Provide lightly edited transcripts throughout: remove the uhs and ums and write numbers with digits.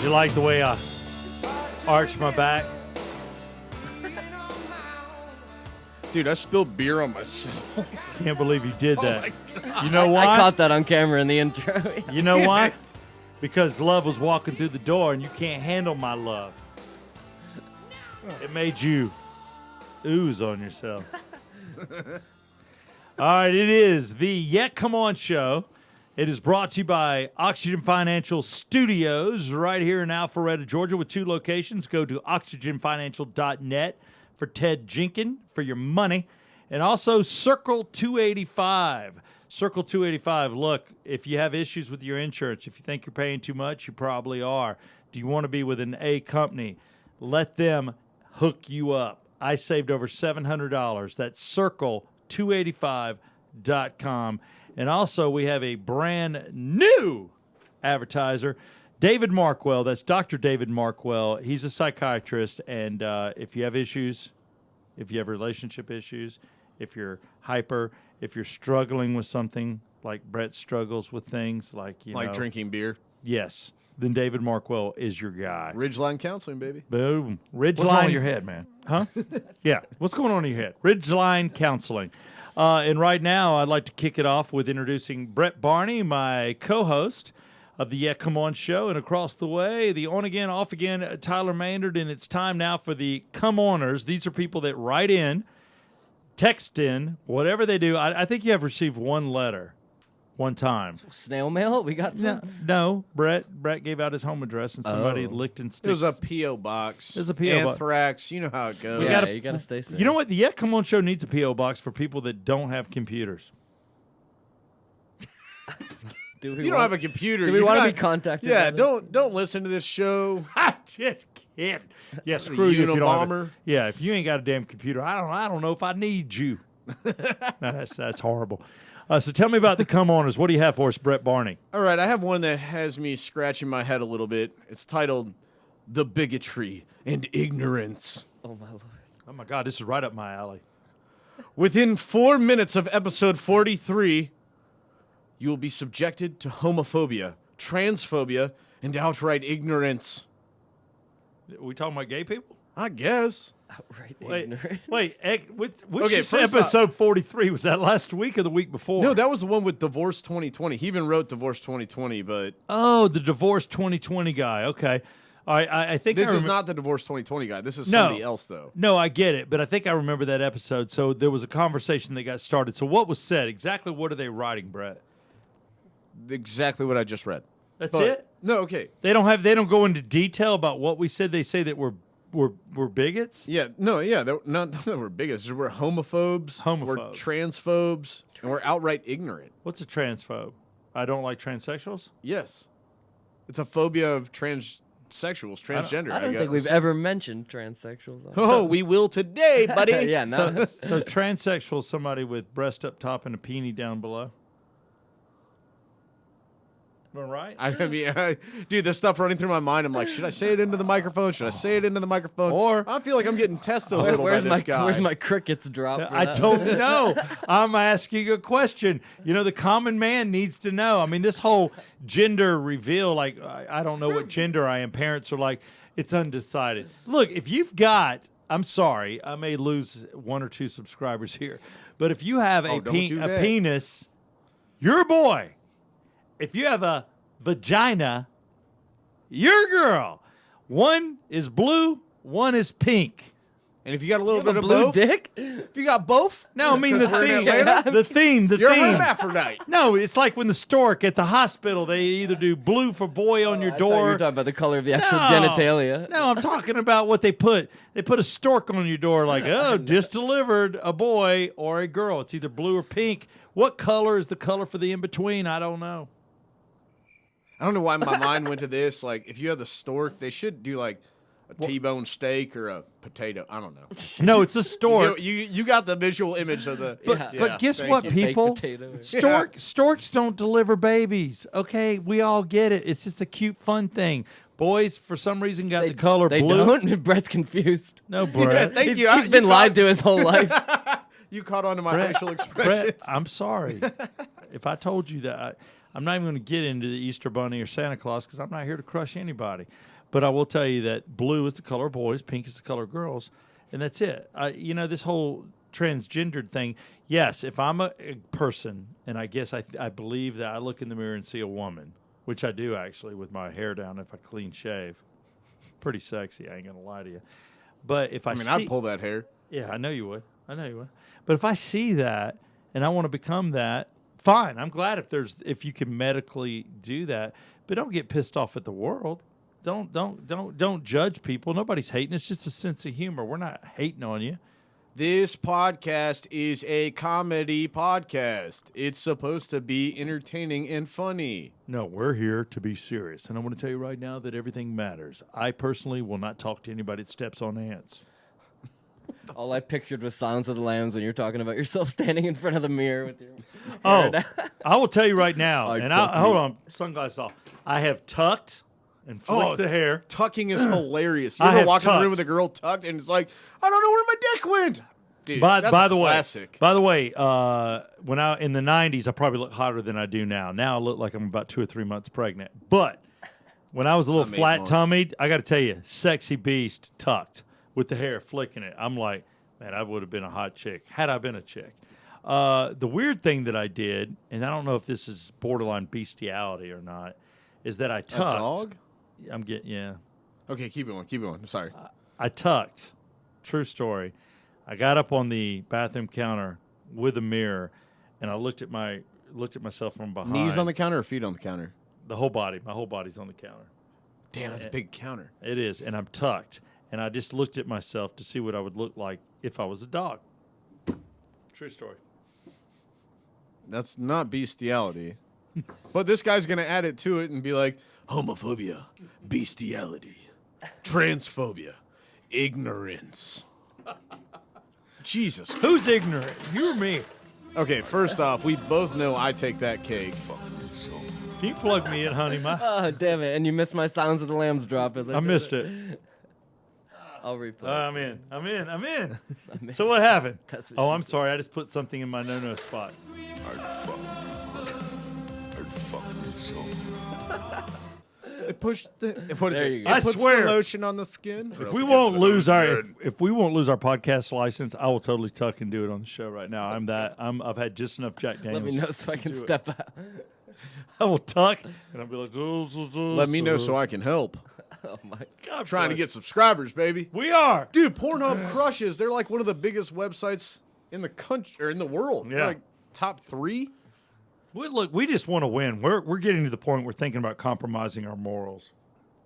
you like the way I arch my back? Dude, I spilled beer on myself. Can't believe you did that. Oh my God. You know why? I caught that on camera in the intro. You know why? Because love was walking through the door and you can't handle my love. It made you ooze on yourself. All right, it is the Yet Come On show. It is brought to you by Oxygen Financial Studios right here in Alpharetta, Georgia, with 2 locations. Go to oxygenfinancial.net for Ted Jenkins for your money. And also Circle 285. Circle 285, look, if you have issues with your insurance, if you think you're paying too much, you probably are. Do you want to be with an A company? Let them hook you up. I saved over $700. That's circle285.com. And also, we have a brand new advertiser, David Markwell. That's Dr. David Markwell. He's a psychiatrist, and if you have issues, if you have relationship issues, if you're hyper, if you're struggling with something like Brett struggles with things like, like drinking beer. Yes. Then David Markwell is your guy. Ridgeline Counseling, baby. Boom. Ridgeline. What's wrong with your head, man? Huh? Yeah. What's going on in your head? Ridgeline Counseling. And right now, I'd like to kick it off with introducing Brett Barney, my co-host of the Yeah Come On show. And across the way, the on again, off again, Tyler Maynard. And it's time now for the Come Oners. These are people that write in, text in, whatever they do. I think you have received one letter one time. Snail mail? We got some? No. Brett gave out his home address, and somebody licked and It was a P.O. box. It was a P.O. box. Anthrax. You know how it goes. Yeah, you got to stay safe. You know what? The Yet Come On show needs a P.O. box for people that don't have computers. Do If you don't have a computer, do we you're want to not- be contacted? Yeah, by this? don't listen to this show. I just can't. Yeah, screw you if you don't have Unabomber. Yeah, if you ain't got a damn computer, I don't know if I need you. No, that's horrible. So tell me about the Come Oners. What do you have for us, Brett Barney? All right, I have one that has me scratching my head a little bit. It's titled "The Bigotry and Ignorance." Oh, my Lord. Oh my God, this is right up my alley. Within 4 minutes of episode 43, you will be subjected to homophobia, transphobia, and outright ignorance. Are we talking about gay people? I guess. Outright Wait, ignorant. which Okay, is first episode 43? Was that last week or the week before? No, that was the one with Divorce 2020. He even wrote Divorce 2020, but Oh, the Divorce 2020 guy. Okay. All right, I think this I is remem- not the Divorce 2020 guy. This is No. somebody else, though. No, I get it, but I think I remember that episode. So there was a conversation that got started. So what was said? Exactly what are they writing, Brett? Exactly what I just read. That's But- it? No, okay. They don't go into detail about what we said. They say that we're bigots. Yeah, no, yeah. Not that we're bigots. We're homophobes. We're Homophobes. transphobes. And we're outright ignorant. What's a transphobe? I don't like transsexuals. Yes. It's a phobia of transsexuals, transgender, I don't guess. think we've ever mentioned transsexuals. Oh, we will today, buddy. Yeah, no. So transsexual is somebody with breast up top and a peenie down below. Am I right? I mean, dude, this stuff running through my mind. I'm like, should I say it into the microphone? Should I say it into the microphone? Or- I feel like I'm getting tested a little by this guy. Where's my crickets drop? for I that? don't know. I'm asking a question. You know, the common man needs to know. I mean, this whole gender reveal, like, I don't know what gender I am. Parents are like, it's undecided. Look, if you've got, I'm sorry, I may lose 1 or 2 subscribers here, but if you have Oh, don't do that. penis, you're a boy. If you have a vagina, you're a girl. One is blue, one is pink. And if you got a little bit A of blue both, dick? if you got both, No, I mean the 'cause we're in theme. Atlanta, The you're a theme. hermaphrodite. No, it's like when the stork at the hospital, they either do blue for boy on your I thought you door. were talking about the color of the actual No. genitalia. No, I'm talking about what they put. They put a stork on your door like, oh, just delivered a boy or a girl. It's either blue or pink. What color is the color for the in-between? I don't know. I don't know why my mind went to this. Like, if you have the stork, they should do like a T-bone steak or a potato. I don't know. No, it's a stork. You got the visual image of the. But guess thank what, you. Baked people? potato. Storks don't deliver babies. Okay, we all get it. It's just a cute, fun thing. Boys, for some reason, got the color They blue. don't? Brett's confused. No, Brett. Thank He's, you. he's been lied to his whole life. You caught on to my Brett, facial expressions. Brett, I'm sorry. If I told you that, I'm not even going to get into the Easter Bunny or Santa Claus because I'm not here to crush anybody. But I will tell you that blue is the color of boys, pink is the color of girls, and that's it. This whole transgendered thing. Yes, if I'm a person, and I guess I believe that I look in the mirror and see a woman, which I do actually with my hair down if I clean shave. Pretty sexy, I ain't gonna lie to you. But if I'd pull that hair. Yeah, I know you would. But if I see that and I want to become that, fine. I'm glad if you can medically do that. But don't get pissed off at the world. Don't judge people. Nobody's hating. It's just a sense of humor. We're not hating on you. This podcast is a comedy podcast. It's supposed to be entertaining and funny. No, we're here to be serious. And I want to tell you right now that everything matters. I personally will not talk to anybody that steps on ants. All I pictured was Silence of the Lambs when you're talking about yourself standing in front of the mirror with your Oh, hair down. I will tell you right now. I'd And fuck you. hold on, sunglasses off. I have tucked and flicked the hair. Tucking is hilarious. You I ever have walk in the room tucked. with a girl tucked and it's like, I don't know where my dick went. Dude, By that's the a classic. way, when I in the '90s, I probably looked hotter than I do now. Now I look like I'm about 2 or 3 months pregnant. But when I was a little I'm 8 flat months. tummied, I got to tell you, sexy beast tucked with the hair flicking it. I'm like, man, I would have been a hot chick had I been a chick. The weird thing that I did, and I don't know if this is borderline bestiality or not, is that I A tucked. dog? Yeah. Okay, keep going. I'm sorry. I tucked. True story. I got up on the bathroom counter with a mirror, and I looked at myself from behind. Knees on the counter or feet on the counter? the whole body. My whole body's on the counter. Damn, that's a big counter. It is, and I'm tucked. And I just looked at myself to see what I would look like if I was a dog. True story. That's not bestiality. But this guy's going to add it to it and be like, homophobia, bestiality, transphobia, ignorance. Jesus. Who's ignorant? You or me? Okay, first off, we both know I take that cake. Can you plug me in, honey? Oh, damn it. And you missed my Silence of the Lambs drop. As I I did missed it. I'll replay. I'm in. So what happened? That's what Oh, she I'm said. sorry. I just put something in my no-no spot. It pushed the. What is There it? you go. It I puts swear. the lotion on the skin. If we won't lose our if we won't lose our podcast license, I will totally tuck and do it on the show right now. I've had just enough Jack Daniels. Let me know so I can do it. step out. I will tuck and I'll be like, Let me know so I can help. Oh, my God. I'm trying to get subscribers, baby. We are. Dude, Pornhub crushes. They're like one of the biggest websites in the country or in the world. They're Yeah. like top 3. Look, we just want to win. We're getting to the point where we're thinking about compromising our morals.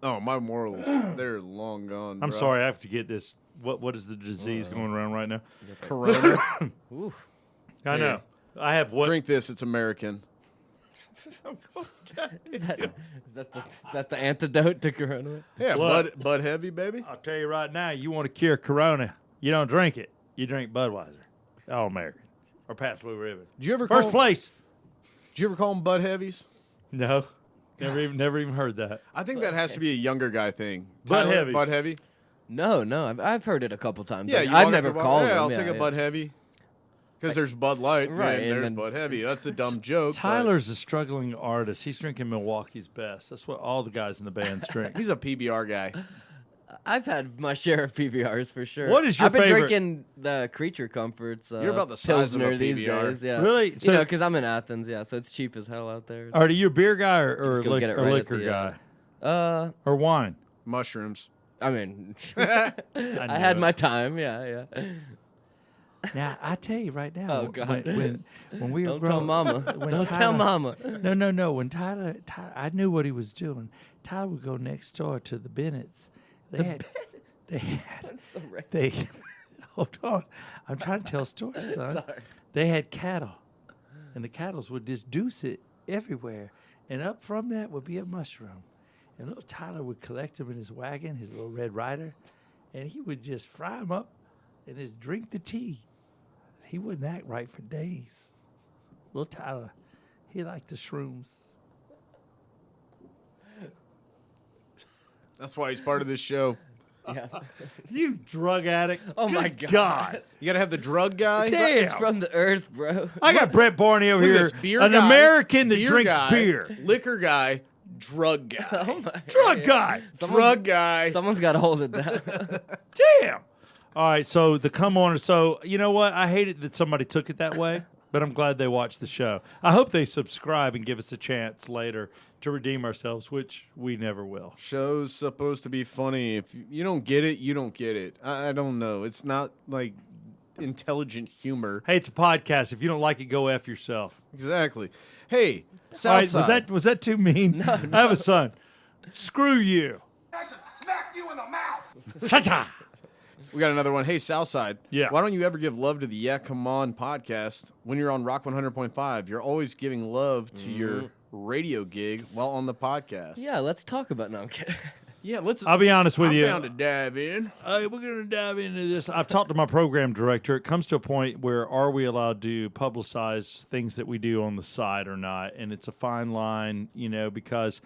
Oh, my morals, they're long gone. I'm bro. sorry, I have to get this. What is the disease going around right now? Corona. Oof. I know. I have what? Drink this. It's American. Is that the antidote to Corona? Yeah, Look. Bud Heavy, baby. I'll tell you right now, you want to cure Corona, you don't drink it. You drink Budweiser. All American. Or Pabst Blue Ribbon. Did you ever First call? place. Did you ever call them Bud Heavies? No. Never even heard that. I think that has to be a younger guy thing. Bud Tyler, Heavies. Bud Heavy. No, I've heard it a couple times. Yeah, Like, you I've walk up never to a bar, called yeah, them. I'll yeah, take a yeah. Bud Heavy. Because there's Bud Light, Right, and and there's then Bud Heavy. That's a dumb joke. but Tyler's a struggling artist. He's drinking Milwaukee's Best. That's what all the guys in the band's drink. he's a PBR guy. I've had my share of PBRs for sure. What is your I've been favorite- drinking the Creature Comforts. You're about the size of a Pilsner these PBR. days. Yeah. Really? You So- know, because I'm in Athens. Yeah, so it's cheap as hell out there. Are you a beer guy or Just go get it right at liquor the, guy? Or wine? Mushrooms. I mean, I had my time. Yeah. Now, I tell you right now. Oh, God. When we were Don't tell growing mama. when Don't tell mama. No. When Tyler, I knew what he was doing. Tyler would go next door to the Bennett's. They had, That's so right. hold on. I'm trying to tell stories, son. Sorry. They had cattle, and the cattle would just deuce it everywhere. And up from that would be a mushroom. And little Tyler would collect them in his wagon, his little Red Ryder, and he would just fry them up and just drink the tea. He wouldn't act right for days. Little Tyler, he liked the shrooms. That's why he's part of this show. Yeah. You drug addict. Oh, my Good God. You got to have the drug guy. Damn. It's from the earth, bro. I got Brett Barney over Look at here, this, beer an guy, American that beer drinks guy, beer. Liquor guy, drug guy. Oh my. Drug guy. Drug guy. Someone's got to hold it down. Damn. All right, so the come on. So you know what? I hate it that somebody took it that way, but I'm glad they watched the show. I hope they subscribe and give us a chance later to redeem ourselves, which we never will. Show's supposed to be funny. If you don't get it, you don't get it. I don't know. It's not like intelligent humor. Hey, it's a podcast. If you don't like it, go F yourself. Exactly. Hey, All right, Southside. was that too mean? I have a son. Screw you. I should smack you in the mouth. Cha-cha. We got another one. Hey, Southside. Yeah. Why don't you ever give love to the Yeah Come On podcast when you're on Rock 100.5? You're always giving love to your radio gig while on the podcast. Yeah, let's talk about. No, I'm kidding. Yeah, let's. I'll be honest with I'm you. down to dive in. We're going to dive into this. I've talked to my program director. It comes to a point where are we allowed to publicize things that we do on the side or not? And it's a fine line, because,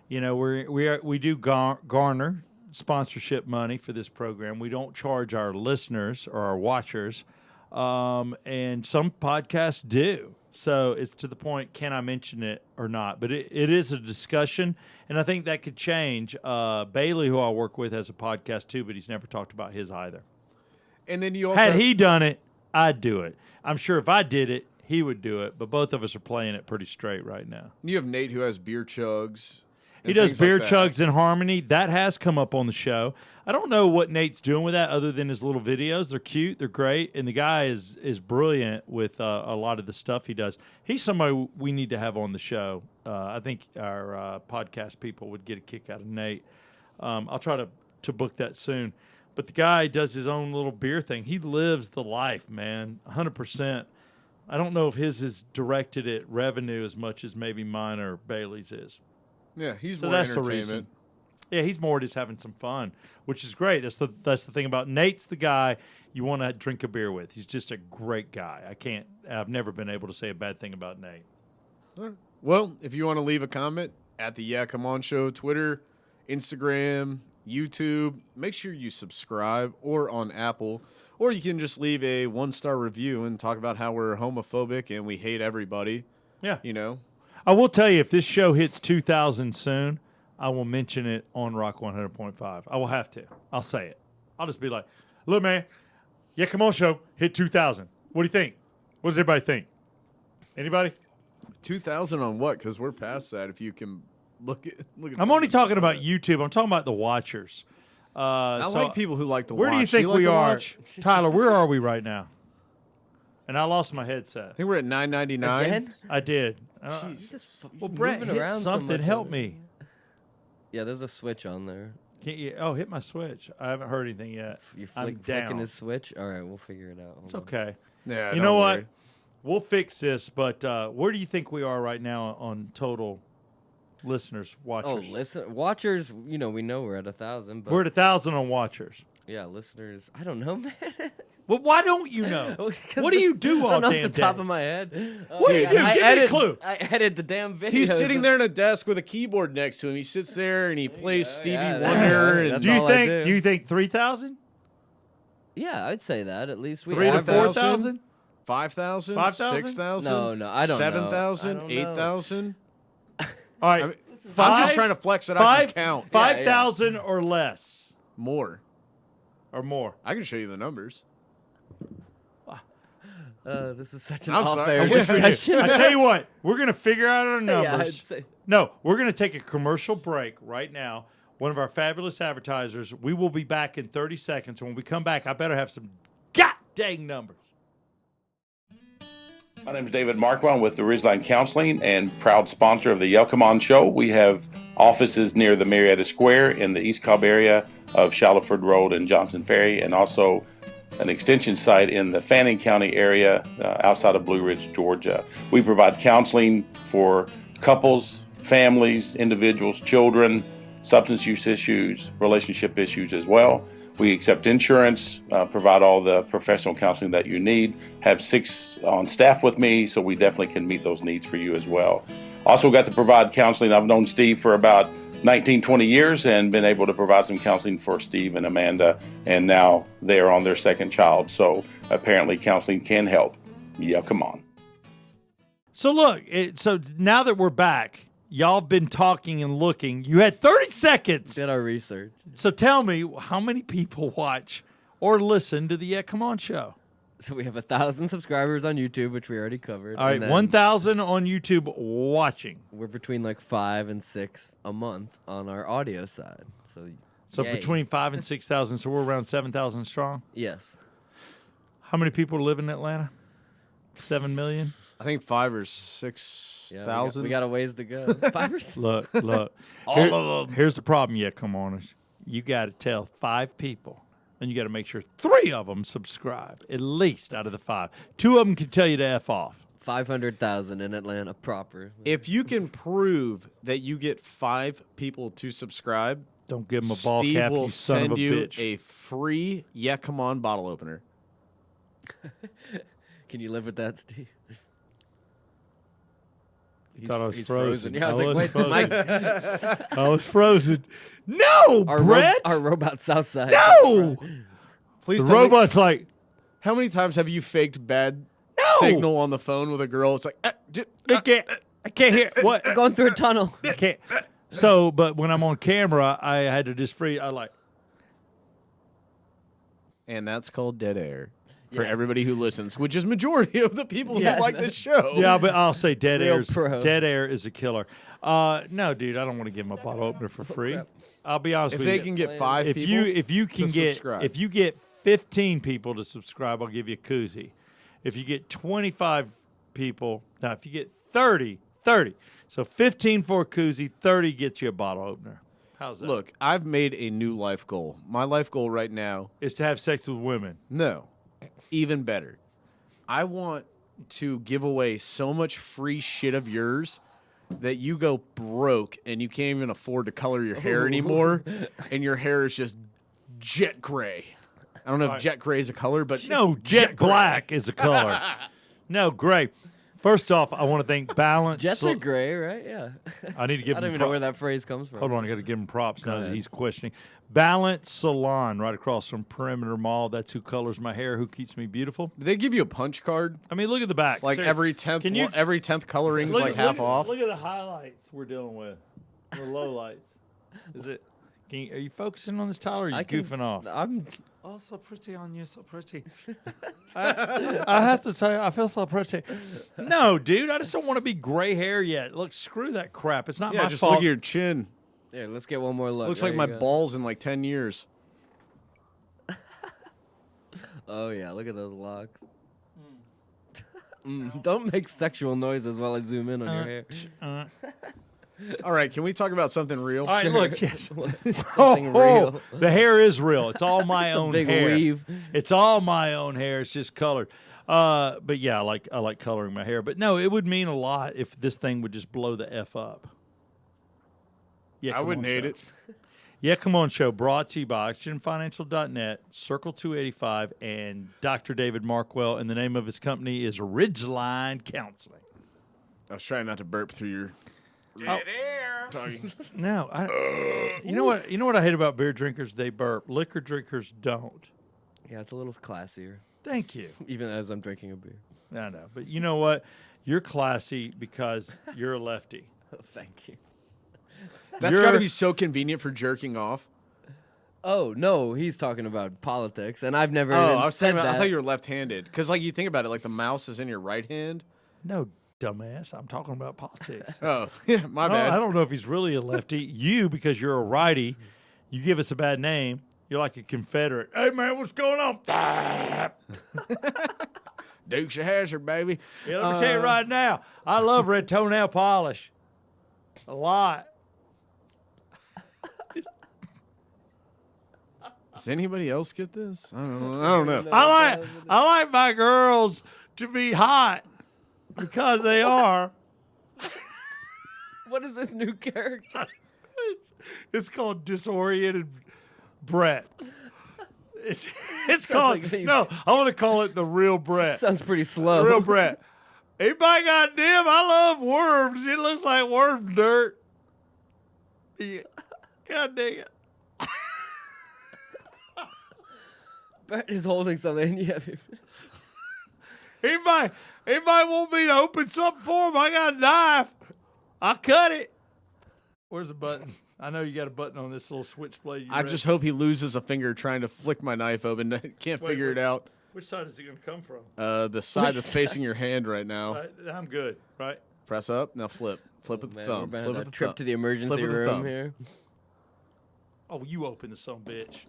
we do garner sponsorship money for this program. We don't charge our listeners or our watchers, and some podcasts do. So it's to the point, can I mention it or not? But it is a discussion, and I think that could change. Bailey, who I work with, has a podcast too, but he's never talked about his either. And then you also Had he done it, I'd do it. I'm sure if I did it, he would do it, but both of us are playing it pretty straight right now. You have Nate who has beer chugs. He and does things like beer that. chugs in harmony. That has come up on the show. I don't know what Nate's doing with that other than his little videos. They're cute. They're great. And the guy is brilliant with a lot of the stuff he does. He's somebody we need to have on the show. I think our podcast people would get a kick out of Nate. I'll try to book that soon. But the guy does his own little beer thing. He lives the life, man, 100%. I don't know if his is directed at revenue as much as maybe mine or Bailey's is. Yeah, he's So more that's the entertainment. reason. Yeah, he's more just having some fun, which is great. That's the thing about Nate's the guy you want to drink a beer with. He's just a great guy. I've never been able to say a bad thing about Nate. All right. Well, if you want to leave a comment at the Yeah Come On Show, Twitter, Instagram, YouTube, make sure you subscribe or on Apple, or you can just leave a 1-star review and talk about how we're homophobic and we hate everybody. Yeah. I will tell you, if this show hits 2,000 soon, I will mention it on Rock 100.5. I will have to. I'll say it. I'll just be like, look, man, Yeah Come On Show hit 2,000. What do you think? What does everybody think? Anybody? 2,000 on what? Because we're past that. If you can look at. I'm only talking about YouTube. I'm talking about the watchers. I like people who like to watch. Where do you think like we to are? watch? Tyler, where are we right now? And I lost my headset. I think we're at 9.99. Again? I did. You're just Well, Brett, moving hit around so something. much Help over me. Yeah, there's a switch on there. Can't you? Oh, hit my switch. I haven't heard anything yet. You're I'm flicking down. his switch. All right, we'll figure it out. Hold It's on. okay. Yeah, You don't know what? worry. We'll fix this, but where do you think we are right now on total listeners, watchers? Oh, listen, watchers. We know we're at 1,000, but We're at 1,000 on watchers. yeah, listeners. I don't know, man. Well, why don't you know? Well, 'cause What do you do I all don't know damn off the top day? of my head. What do you do? I Give me a edit, clue. I edit the damn video. He's sitting there at a desk with a keyboard next to him. He sits there and he plays Stevie yeah, Wonder. that's And Do you all I think? do. Do you think 3,000? Yeah, I'd say that at least. We 3 to average- 4,000? 5,000? 5,000? 6,000? No, I don't know. 7,000? I don't know. 8,000? All right. I mean, I'm just trying to flex that I can count. 5,000 or less More. or more. I can show you the numbers. This is such an I'm sorry. off-air I'm with you. discussion. I tell you what, we're gonna figure out our Yeah, I'd numbers. say. No, we're gonna take a commercial break right now. One of our fabulous advertisers. We will be back in 30 seconds. When we come back, I better have some god dang numbers. My name is David Marquand with the Ridgeline Counseling and proud sponsor of the Yeah Come On Show. We have offices near the Marietta Square in the East Cobb area of Shallowford Road and Johnson Ferry, and also an extension site in the Fanning County area outside of Blue Ridge, Georgia. We provide counseling for couples, families, individuals, children, substance use issues, relationship issues as well. We accept insurance, provide all the professional counseling that you need, have 6 on staff with me, so we definitely can meet those needs for you as well. Also got to provide counseling. I've known Steve for about 19, 20 years and been able to provide some counseling for Steve and Amanda, and now they are on their 2nd child, so apparently counseling can help. Yeah, come on. So look, so now that we're back, y'all have been talking and looking. You had 30 seconds. Did our research. So tell me, how many people watch or listen to the Yeah Come On show? So we have 1,000 subscribers on YouTube, which we already covered. All right, and then 1,000 on YouTube watching. We're between like 5 and 6 a month on our audio side. So yay. Between 5 and 6,000, so we're around 7,000 strong. Yes. How many people live in Atlanta? 7 million? I think 5 or 6 Yeah, thousand. we got a ways to go. 5 or 6. Look. All of them. Here's the problem, Yeah Come Oners. You got to tell 5 people. And you got to make sure 3 of them subscribe, at least out of the 5. 2 of them can tell you to F off. 500,000 in Atlanta proper. If you can prove that you get 5 people to subscribe, Don't give them a ball Steve cap, will you son of send a you bitch. a free Yeah Come On bottle opener. Can you live with that, Steve? Thought I was he's frozen. Yeah, I was I like, was wait, Mike. I was frozen. No, Brett! Our robot Southside. No! Please The tell me, robot's like, how many times have you faked bad No! signal on the phone with a girl? It's like, I can't hear. What? Going through a tunnel. I can't. So, but when I'm on camera, I had to just freeze. I like, and that's called dead air for Yeah. everybody who listens, which is majority of the people Yeah. who like this show. yeah, but I'll say Real pro. dead air is a killer. No, dude, I don't want to give him a bottle opener for free. I'll be honest If with they you. can get 5 if people, you can to get subscribe. if you get 15 people to subscribe, I'll give you a koozie. If you get 25 people, now if you get 30, so 15 for a koozie, 30 gets you a bottle opener. How's that? look, I've made a new life goal. My life goal right now, is to have sex with women. no, even better. I want to give away so much free shit of yours that you go broke and you can't even afford to color your hair anymore, and your hair is just jet gray. I don't know if jet gray is a color, but No, jet black is a color. No, great. First off, I want to thank Balance. Jets are gray, right? Yeah. I need to give I him don't even know where that phrase comes from. Hold on, I got to give him props now that ahead. he's questioning. Balance Salon, right across from Perimeter Mall. That's who colors my hair, who keeps me beautiful. do they give you a punch card? I mean, look at the back. Like Seriously. every 10th, Can you- every 10th coloring's Look- like half look- off. Look at the highlights we're dealing with. The low lights. Is it? Are you focusing on this, Tyler? Or are you goofing off? I'm. Oh, so pretty on you, so pretty. I have to tell you, I feel so pretty. No, dude, I just don't want to be gray hair yet. Look, screw that crap. It's not Yeah, my just fault. look at your chin. Here, let's get one more look. Looks There like you my go. balls in like 10 years. Oh yeah, look at those locks. Don't make sexual noises while I zoom in on your hair. All right, can we talk about something real? All right, look, yes. Something real. The hair is real. It's all my own Big hair. weave. It's all my own hair. It's just colored. But yeah, I like coloring my hair. But no, it would mean a lot if this thing would just blow the F up. Yeah, I come wouldn't on, hate show. it. Yeah, come on, show. Brought to you by OxygenFinancial.net, Circle 285, and Dr. David Markwell. And the name of his company is Ridgeline Counseling. I was trying not to burp through your Dead air. talking. No, you know what? You know what I hate about beer drinkers? They burp. Liquor drinkers don't. Yeah, it's a little classier. Thank you. Even as I'm drinking a beer. I know, but you know what? You're classy because you're a lefty. Thank you. That's got to be so convenient for jerking off. Oh no, he's talking about politics, and I've never. Oh, even I was said thinking about. that. I thought you were left-handed because, like, you think about it, like the mouse is in your right hand. No, dumbass. I'm talking about politics. Oh, yeah, my bad. I don't know if he's really a lefty. You, because you're a righty, you give us a bad name. You're like a Confederate. Hey, man, what's going on? Dukes of Hazzard, baby. Yeah, let me tell you right now, I love red toenail polish. A lot. Does anybody else get this? I don't know. I like my girls to be hot because they are. What is this new character? It's called Disoriented Brett. It's called, like he's- no, I want to call it the real Brett. Sounds pretty slow. Real Brett. Anybody got dim? I love worms. It looks like worm dirt. Yeah. God dang it. Brett is holding something. Yeah. Anybody want me to open something for him? I got a knife. I'll cut it. Where's the button? I know you got a button on this little switchblade. I just hope he loses a finger trying to flick my knife open. Can't figure it out. Which side is it going to come from? The side that's facing your hand right now. I'm good, right? Press up. Now flip. Flip with the thumb. We're Flip about with a the trip thumb. to the emergency Flip with the room thumb. here. Oh, you open the son of a bitch.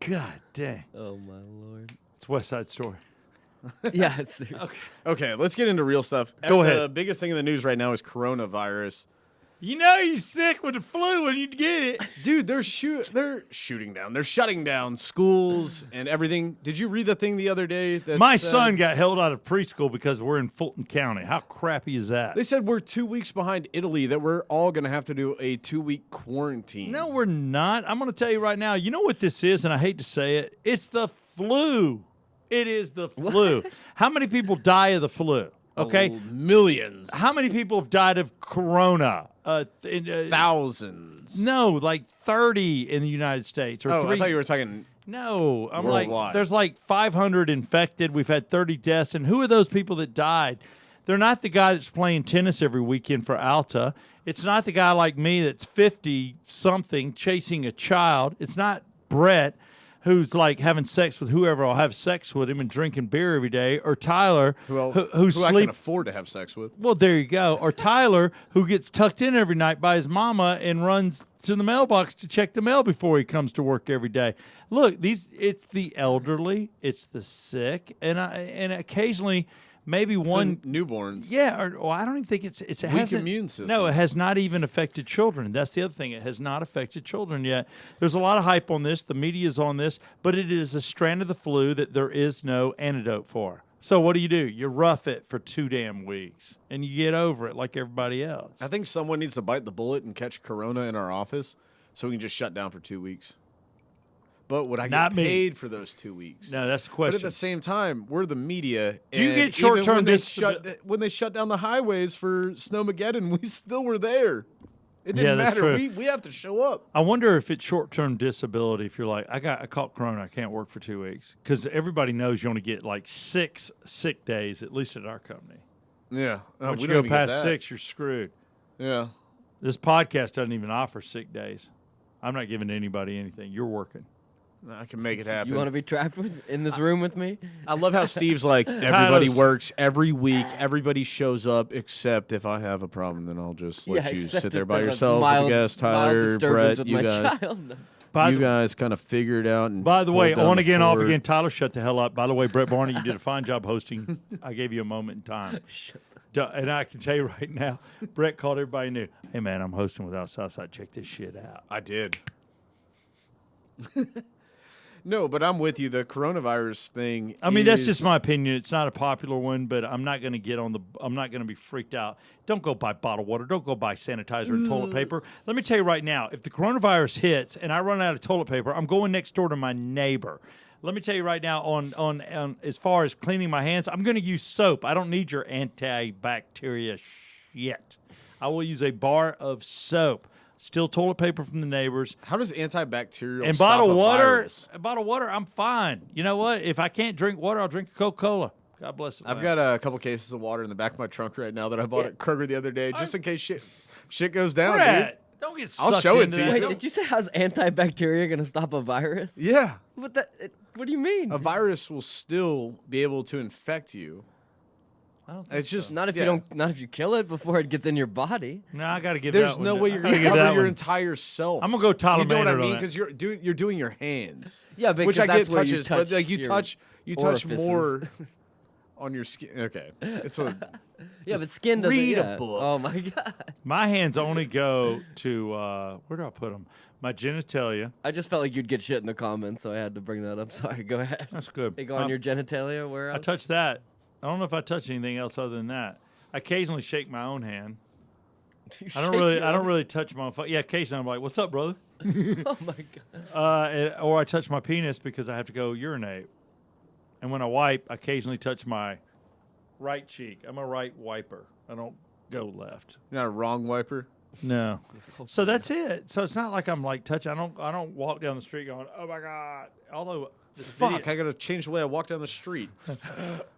God dang. Oh my lord. It's West Side Story. Yeah, it's serious. Okay. Okay, let's get into real stuff. Go The ahead. biggest thing in the news right now is coronavirus. You know you're sick with the flu when you get it. Dude, they're shooting down. They're shutting down schools and everything. Did you read the thing the other day? That My said- son got held out of preschool because we're in Fulton County. How crappy is that? They said we're 2 weeks behind Italy, that we're all going to have to do a 2-week quarantine. No, we're not. I'm going to tell you right now. You know what this is, and I hate to say it. It's the flu. It is the flu. How many people die of the flu? Okay. Millions. How many people have died of corona? Thousands. No, like 30 in the United States. Or Oh, 3. I thought you were talking. No, I'm Worldwide. like, there's like 500 infected. We've had 30 deaths. And who are those people that died? They're not the guy that's playing tennis every weekend for Alta. It's not the guy like me that's 50-something chasing a child. It's not Brett, who's like having sex with whoever will have sex with him and drinking beer every day, or Tyler, who I can sleeps. afford to have sex with. Well, there you go. Or Tyler, who gets tucked in every night by his mama and runs to the mailbox to check the mail before he comes to work every day. Look, it's the elderly, it's the sick, and occasionally maybe one newborns. Yeah, or I don't even think it hasn't. immune No, systems. it has not even affected children. That's the other thing. It has not affected children yet. There's a lot of hype on this. The media's on this, but it is a strand of the flu that there is no antidote for. So what do? You rough it for 2 damn weeks, and you get over it like everybody else. I think someone needs to bite the bullet and catch corona in our office so we can just shut down for 2 weeks. But would I Not get me. paid for those 2 weeks? No, that's the But question. at the same time, we're the media. Do you and get short-term even when they disability? when they shut down the highways for Snowmageddon, we still were there. It didn't Yeah, that's matter. true. We have to show up. I wonder if it's short-term disability. If you're like, I caught corona, I can't work for 2 weeks, because everybody knows you only get like 6 sick days, at least at our company. Yeah. Once we you don't go even get past that. 6, you're screwed. Yeah. This podcast doesn't even offer sick days. I'm not giving anybody anything. You're working. I can make it happen. You want to be trapped in this room with me? I love how Steve's like, everybody Tyler's- works every week. Everybody shows up, except if I have a problem, then I'll just let you except sit there if by there's a yourself. mild- I guess mild Tyler, disturbance Brett, with you my guys, child. By you the, guys kind of figure it out. And by the way, hold down on the again, off fort. again. Tyler, shut the hell up. By the way, Brett Barney, you did a fine job hosting. I gave you a moment in time. And I can tell you right now, Brett called everybody new. Hey, man, I'm hosting without Southside. Check this shit out. I did. No, but I'm with you. The coronavirus thing. I mean, that's is- just my opinion. It's not a popular one, but I'm not going to get on the. I'm not going to be freaked out. Don't go buy bottled water. Don't go buy sanitizer and toilet paper. Let me tell you right now, if the coronavirus hits and I run out of toilet paper, I'm going next door to my neighbor. Let me tell you right now, on as far as cleaning my hands, I'm going to use soap. I don't need your antibacteria shit. I will use a bar of soap. Steal toilet paper from the neighbors. How does antibacterial And stop bottled a water, virus? bottled water, I'm fine. You know what? If I can't drink water, I'll drink a Coca-Cola. God bless it. I've got a couple cases of water in the back of my trunk right now that I bought at Kroger the other day, just in case shit goes down, dude. Brett, don't get I'll sucked show it into to you. that. Wait, Don't- did you say how's antibacteria going to stop a virus? Yeah, What do you mean? a virus will still be able to infect you. I don't think It's just Not if yeah. not if you kill it before it gets in your body. No, I got to give There's that one. no way I you're gotta gonna give cover that your one. entire self. I'm gonna go Tyler You know what I Maynard on mean? that. Because you're doing your hands. Yeah, because which I get that's where you touches, but like you touch your touch orifices. more on your skin. Okay, it's a Yeah, but skin doesn't. read a yeah. book. Oh my god! My hands only go to where do I put them? My genitalia. I just felt like you'd get shit in the comments, so I had to bring that up. Sorry, go ahead. That's good. They go on your genitalia. Where I else? touch that. I don't know if I touch anything else other than that. I occasionally shake my own hand. You I don't shake really. your I don't own- really touch my. Yeah, occasionally I'm like, "What's up, brother?" Oh my god! Or I touch my penis because I have to go urinate. And when I wipe, I occasionally touch my right cheek. I'm a right wiper. I don't go left. you're not a wrong wiper. No. So that's it. So it's not like I'm like touching. I don't walk down the street going, "Oh my god." Although Fuck, I gotta change the way I walk down the street. For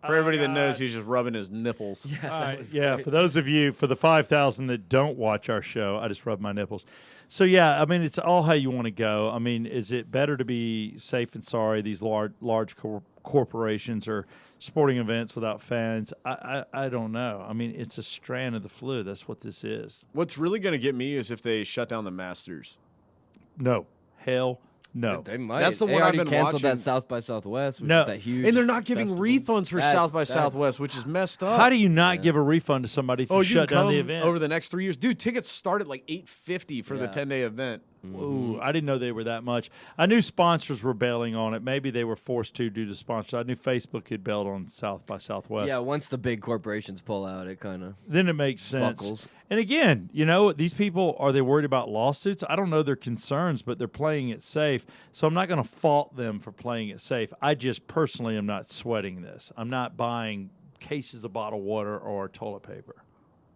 everybody that knows, he's just rubbing his nipples. Yeah, All that right, was yeah. great. For those of you, for the 5,000 that don't watch our show, I just rub my nipples. So yeah, I mean, it's all how you want to go. I mean, is it better to be safe and sorry? These large corporations or sporting events without fans? I don't know. I mean, it's a strand of the flu. That's what this is. What's really gonna get me is if they shut down the Masters. No, hell no. They might. That's the They one I've already been canceled watching. that South by Southwest, which No. is that huge. And they're not giving festival. refunds for That's- South by that's- Southwest, which is messed up. How do you not give a refund to somebody if you you shut can down come the event? over the next 3 years? Dude, tickets start at like $850 for the Yeah. 10-day event. Ooh, I didn't know they were that much. I knew sponsors were bailing on it. Maybe they were forced to due to sponsors. I knew Facebook had bailed on South by Southwest. Yeah, once the big corporations pull out, it kind of. Then it makes sense. Buckles. And again, you know, these people, are they worried about lawsuits? I don't know their concerns, but they're playing it safe. So I'm not going to fault them for playing it safe. I just personally am not sweating this. I'm not buying cases of bottled water or toilet paper.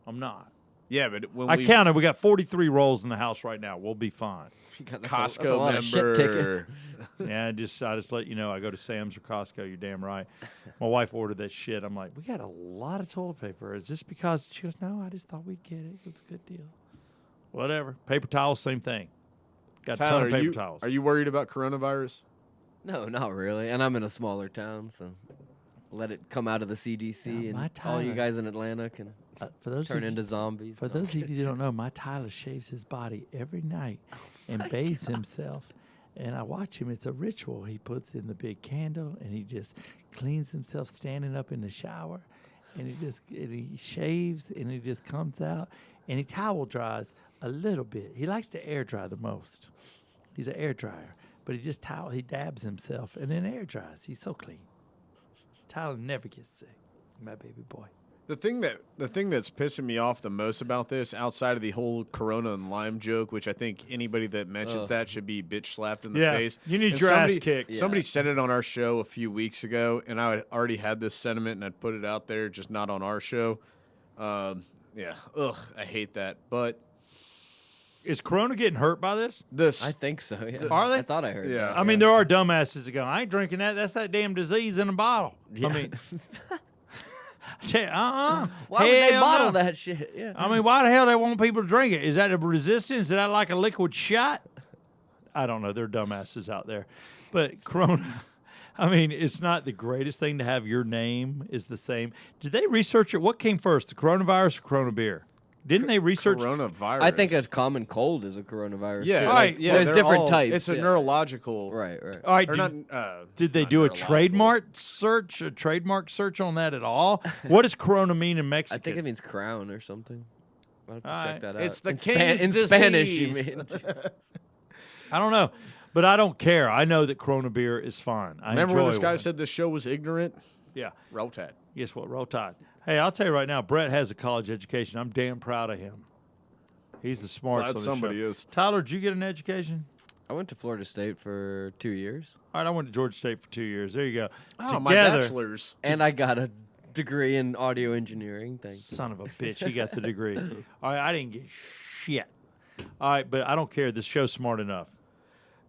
I'm not. Yeah, but when I we counted. We got 43 rolls in the house right now. We'll be fine. Costco of shit tickets. member. Yeah, I just let you know. I go to Sam's or Costco. You're damn right. My wife ordered that shit. I'm like, we got a lot of toilet paper. Is this because she goes, no, I just thought we'd get it. It's a good deal. Whatever. Paper towels, same thing. Got a ton Tyler, of paper towels. are you worried about coronavirus? No, not really. And I'm in a smaller town, so let it come out of the CDC, Yeah, my and all you Tyler. guys in Atlanta can for those turn of into zombies. For No, those of you that don't know, my Tyler shaves his body every night and bathes himself. And I watch him. It's a ritual. He puts in the big candle and he just cleans himself standing up in the shower. And he shaves and he just comes out and he towel dries a little bit. He likes to air dry the most. He's an air dryer. But he dabs himself and then air dries. He's so clean. Tyler never gets sick. My baby boy. The thing that's pissing me off the most about this, outside of the whole Corona and lime joke, which I think anybody that mentions that should be bitch slapped in the Yeah, face. you need And your ass somebody- kicked. Somebody Yeah. said it on our show a few weeks ago, and I had already had this sentiment, and I'd put it out there, just not on our show. Yeah, I hate that. But Is Corona getting hurt by this? this, I think so. Yeah. Are they? I thought I heard. Yeah. that. I mean, there are dumbasses that go, I ain't drinking that. That's that damn disease in a bottle. I mean, Why would they Hell bottle no. that shit? Yeah. I mean, why the hell they want people to drink it? Is that a resistance? Is that like a liquid shot? I don't know. There are dumbasses out there. But Corona, I mean, it's not the greatest thing to have your name is the same. Did they research it? What came first, the coronavirus or Corona beer? Didn't they research? coronavirus. I think a common cold is a coronavirus. yeah, too. All right, yeah. There's they're different all- types. It's a yeah. neurological, Right. All right, Or did, not, did they not do a neurological. trademark search on that at all? What does Corona mean in I Mexican? think it means crown or something. I'll have to All check right. that out. It's the in king's in Spanish, you disease. mean? I don't know, but I don't care. I know that Corona beer is fine. I Remember when enjoy this guy one. said this show was ignorant? Yeah. Roll Tide. Guess what? Roll Tide. Hey, I'll tell you right now, Brett has a college education. I'm damn proud of him. He's the smartest Glad on the somebody show. is. Tyler, did you get an education? I went to Florida State for 2 years, All right, I went to Georgia State for 2 years. There you go. Oh, my Together, bachelor's. and I got a degree in audio engineering. Thank you. son of a bitch, he got the degree. All right, I didn't get shit. All right, but I don't care. This show's smart enough.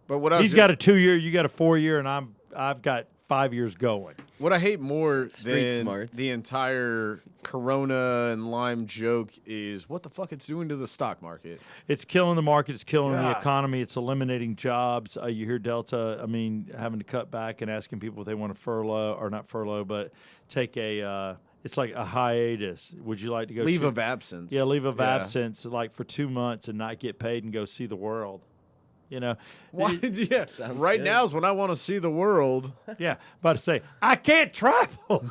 But what I was He's got a 2-year, you got a 4-year, and I've got 5 years going. What I hate more Street than smarts. the entire Corona and lime joke is what the fuck it's doing to the stock market. It's killing the market. It's killing the God. economy. It's eliminating jobs. You hear Delta, I mean, having to cut back and asking people if they want to furlough, or not furlough, but take it's like a hiatus. Would you like to go Leave of absence. Yeah, leave of Yeah. absence, like for 2 months and not get paid and go see the world. You know? Why? Yeah. Sounds Right good. now is when I want to see the world. Yeah, about to say, I can't travel.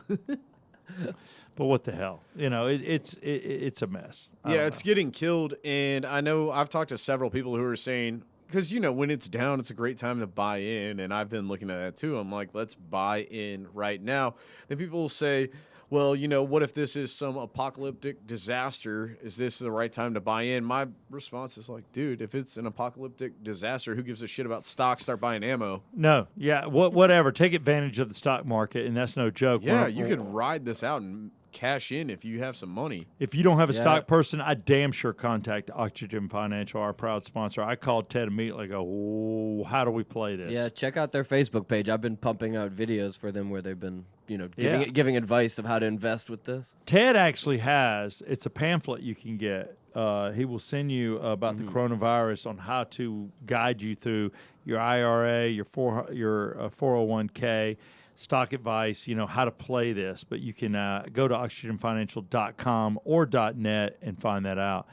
But what the hell? You know, it's a mess. I Yeah, don't it's know. getting killed. And I know I've talked to several people who are saying, because, you know, when it's down, it's a great time to buy in. And I've been looking at that too. I'm like, let's buy in right now. Then people will say, well, you know, what if this is some apocalyptic disaster? Is this the right time to buy in? My response is like, dude, if it's an apocalyptic disaster, who gives a shit about stocks? Start buying ammo. No, yeah, whatever. Take advantage of the stock market, and that's no joke. Yeah, When- you could ride this out and cash in if you have some money. If you don't have a Yeah. stock person, I damn sure contact Oxygen Financial, our proud sponsor. I called Ted immediately. Go, oh, how do we play this? Yeah, check out their Facebook page. I've been pumping out videos for them where they've been, giving Yeah. giving advice of how to invest with this. Ted actually has. It's a pamphlet you can get. He will send you about the coronavirus on how to guide you through your IRA, your 401k, stock advice, how to play this. But you can go to oxygenfinancial.com or .net and find that out.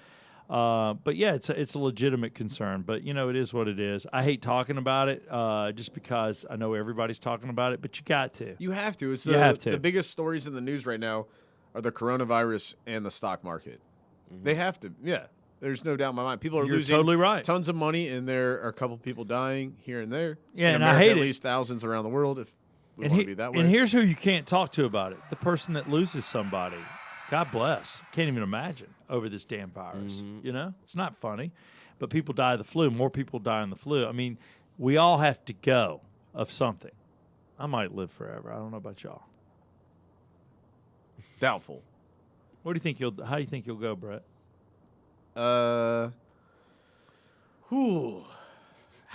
But yeah, it's a legitimate concern. But it is what it is. I hate talking about it just because I know everybody's talking about it. But you got to. You have to. It's You have to. The biggest stories in the news right now are the coronavirus and the stock market. They have to. Yeah. There's no doubt in my mind. People are You're losing totally right. tons of money, and there are a couple people dying here and there. Yeah, in and I America, hate at it. least thousands around the world. If we And, want to be that way. and here's who you can't talk to about it: the person that loses somebody. God bless. Can't even imagine over this damn virus. It's not funny, but people die of the flu. More people die in the flu. I mean, we all have to go of something. I might live forever. I don't know about y'all. Doubtful. How do you think you'll go, Brett? How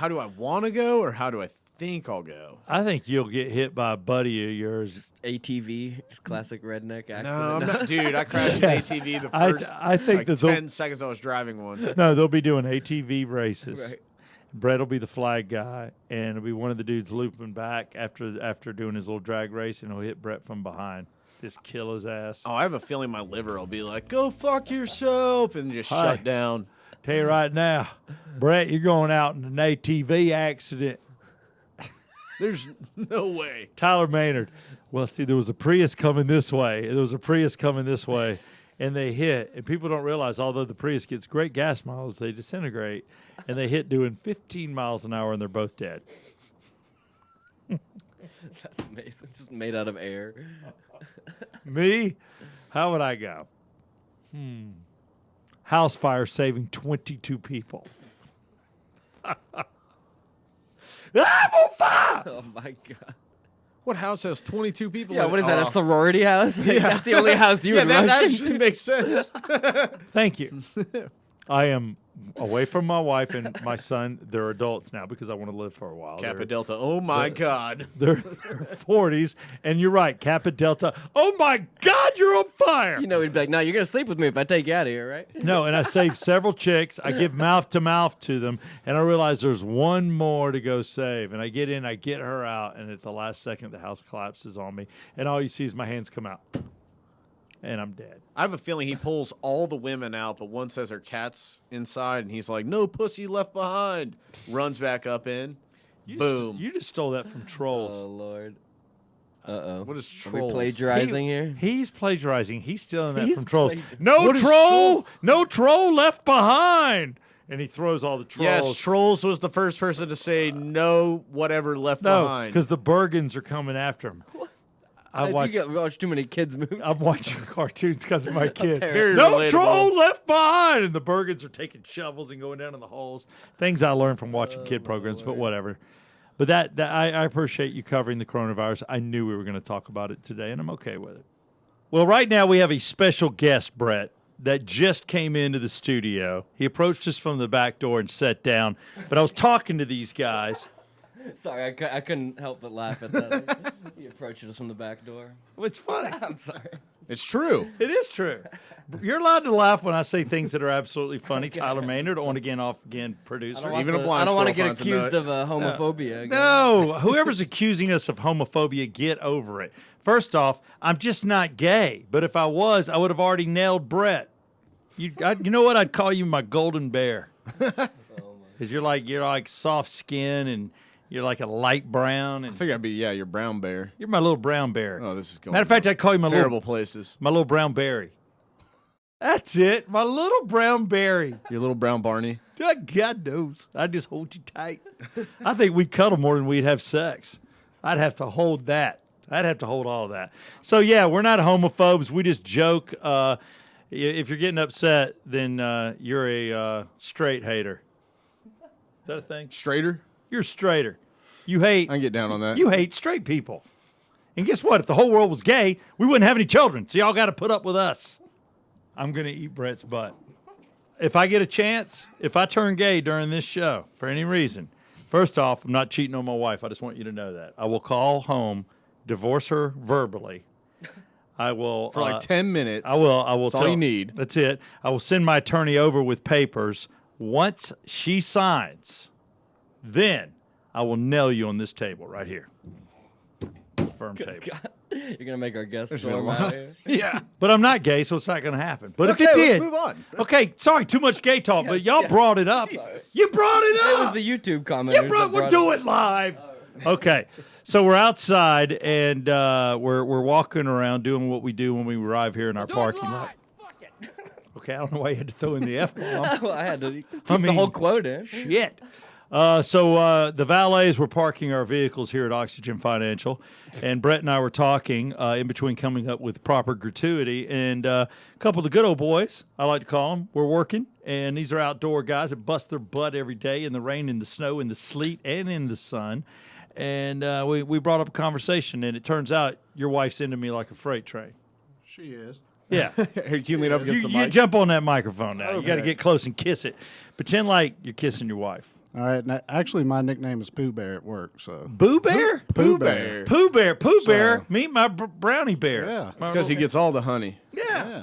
do I want to go, or how do I think I'll go? I think you'll get hit by a buddy of yours. ATV, just classic redneck accident. No, I'm not, dude. I crashed Yes. an ATV the I- first I think like that they'll- 10 seconds I was driving one. No, they'll be doing ATV races. Right. Brett will be the flag guy, and it'll be one of the dudes looping back after doing his little drag race, and he'll hit Brett from behind, just kill his ass. Oh, I have a feeling my liver will be like, "Go fuck yourself," and just Hi. shut down. Tell you right now, Brett, you're going out in an ATV accident. There's no way. Tyler Maynard. Well, see, there was a Prius coming this way. And they hit. And people don't realize, although the Prius gets great gas mileage, they disintegrate. And they hit doing 15 miles an hour, and they're both dead. That's amazing. Just made out of air. Me? How would I go? House fire saving 22 people. I'm on fire! Oh my god. What house has 22 people? Yeah, in what it? is that? Oh. A sorority house? Like, that's the only house you Yeah, would that rush actually into. makes sense. Thank you. I am away from my wife and my son. They're adults now because I want to live for a while. Kappa Delta. Oh my God. They're 40s, and you're right, Kappa Delta. Oh my God, you're on fire! You know, he'd be like, no, you're going to sleep with me if I take you out of here, right? No, and I saved several chicks. I give mouth to mouth to them, and I realize there's one more to go save. And I get in, I get her out, and at the last second, the house collapses on me, and all you see is my hands come out, and I'm dead. I have a feeling he pulls all the women out, but one says her cat's inside, and he's like, "No pussy left behind." Runs back up in. Boom. You just stole that from Trolls. Oh, Lord. Uh-oh. What is Are we Trolls? plagiarizing here? He's plagiarizing. He's stealing that He's from Trolls. plagiarizing. No What is troll! No troll left behind! And he throws all the trolls. Yes, Trolls was the first person to say no whatever left No, behind. because the Bergens are coming after him. You watch too many kids movies. I'm watching cartoons because of my kid. Very No relatable. troll left behind, and the Bergens are taking shovels and going down in the holes. Things I learned from watching kid programs, but whatever. But that I appreciate you covering the coronavirus. I knew we were going to talk about it today, and I'm okay with it. Well, right now we have a special guest, Brett, that just came into the studio. He approached us from the back door and sat down. But I was talking to these guys. Sorry, I couldn't help but laugh at that. He approached us from the back door. Which funny. I'm sorry. It's true. It is true. You're allowed to laugh when I say things that are absolutely funny. Tyler Maynard, on again, off again producer. Even a blind I don't want to squirrel get finds a accused nut. of homophobia. Again. No, whoever's accusing us of homophobia, get over it. First off, I'm just not gay. But if I was, I would have already nailed Brett. You know what? I'd call you my golden bear. Because you're like soft skin and you're like a light brown, I and figure I'd be your brown bear. you're my little brown bear. Oh, this is going. Matter of fact, I'd call you my terrible places. my little brown berry. That's it, my little brown berry. Your little brown Barney. God knows, I just hold you tight. I think we'd cuddle more than we'd have sex. I'd have to hold that. I'd have to hold all of that. So yeah, we're not homophobes. We just joke. If you're getting upset, then you're a straight hater. Is that a thing? Straighter. You're a straighter. You hate. I can get down on that. You hate straight people. And guess what? If the whole world was gay, we wouldn't have any children. So y'all got to put up with us. I'm going to eat Brett's butt. If I get a chance, if I turn gay during this show for any reason, first off, I'm not cheating on my wife. I just want you to know that. I will call home, divorce her verbally. I will For like 10 minutes. I will. That's all you need. That's it. I will send my attorney over with papers. Once she signs, then I will nail you on this table right here. Firm table. God, you're gonna make our guests There's storm no out lie. here. Yeah. But I'm not gay, so it's not going to happen. But Okay, if it let's did, move on. okay, sorry, too much gay talk. But y'all brought it up. You brought it It was up. the YouTube commenters. We're doing live. Okay, so we're outside and we're walking around doing what we do when we arrive here in our parking lot. Okay, I don't know why you had to throw in the F-bomb. I had to keep I the mean, whole quote in. Shit. So the valets were parking our vehicles here at Oxygen Financial, and Brett and I were talking in between coming up with proper gratuity, and a couple of the good old boys, I like to call them, were working, and these are outdoor guys that bust their butt every day in the rain, in the snow, in the sleet, and in the sun. And we brought up a conversation, and it turns out your wife's into me like a freight train. She is. Yeah. Here, you lean up against the You mic. jump on that microphone now. You got to Okay. get close and kiss it. Pretend like you're kissing your wife. All right. Now, actually, my nickname is Pooh Bear at work. So Boo Bear? Pooh Bear. Pooh Bear. Pooh Bear. So- Meet my brownie bear. Yeah. My Because he little- gets all the honey. Yeah. Yeah.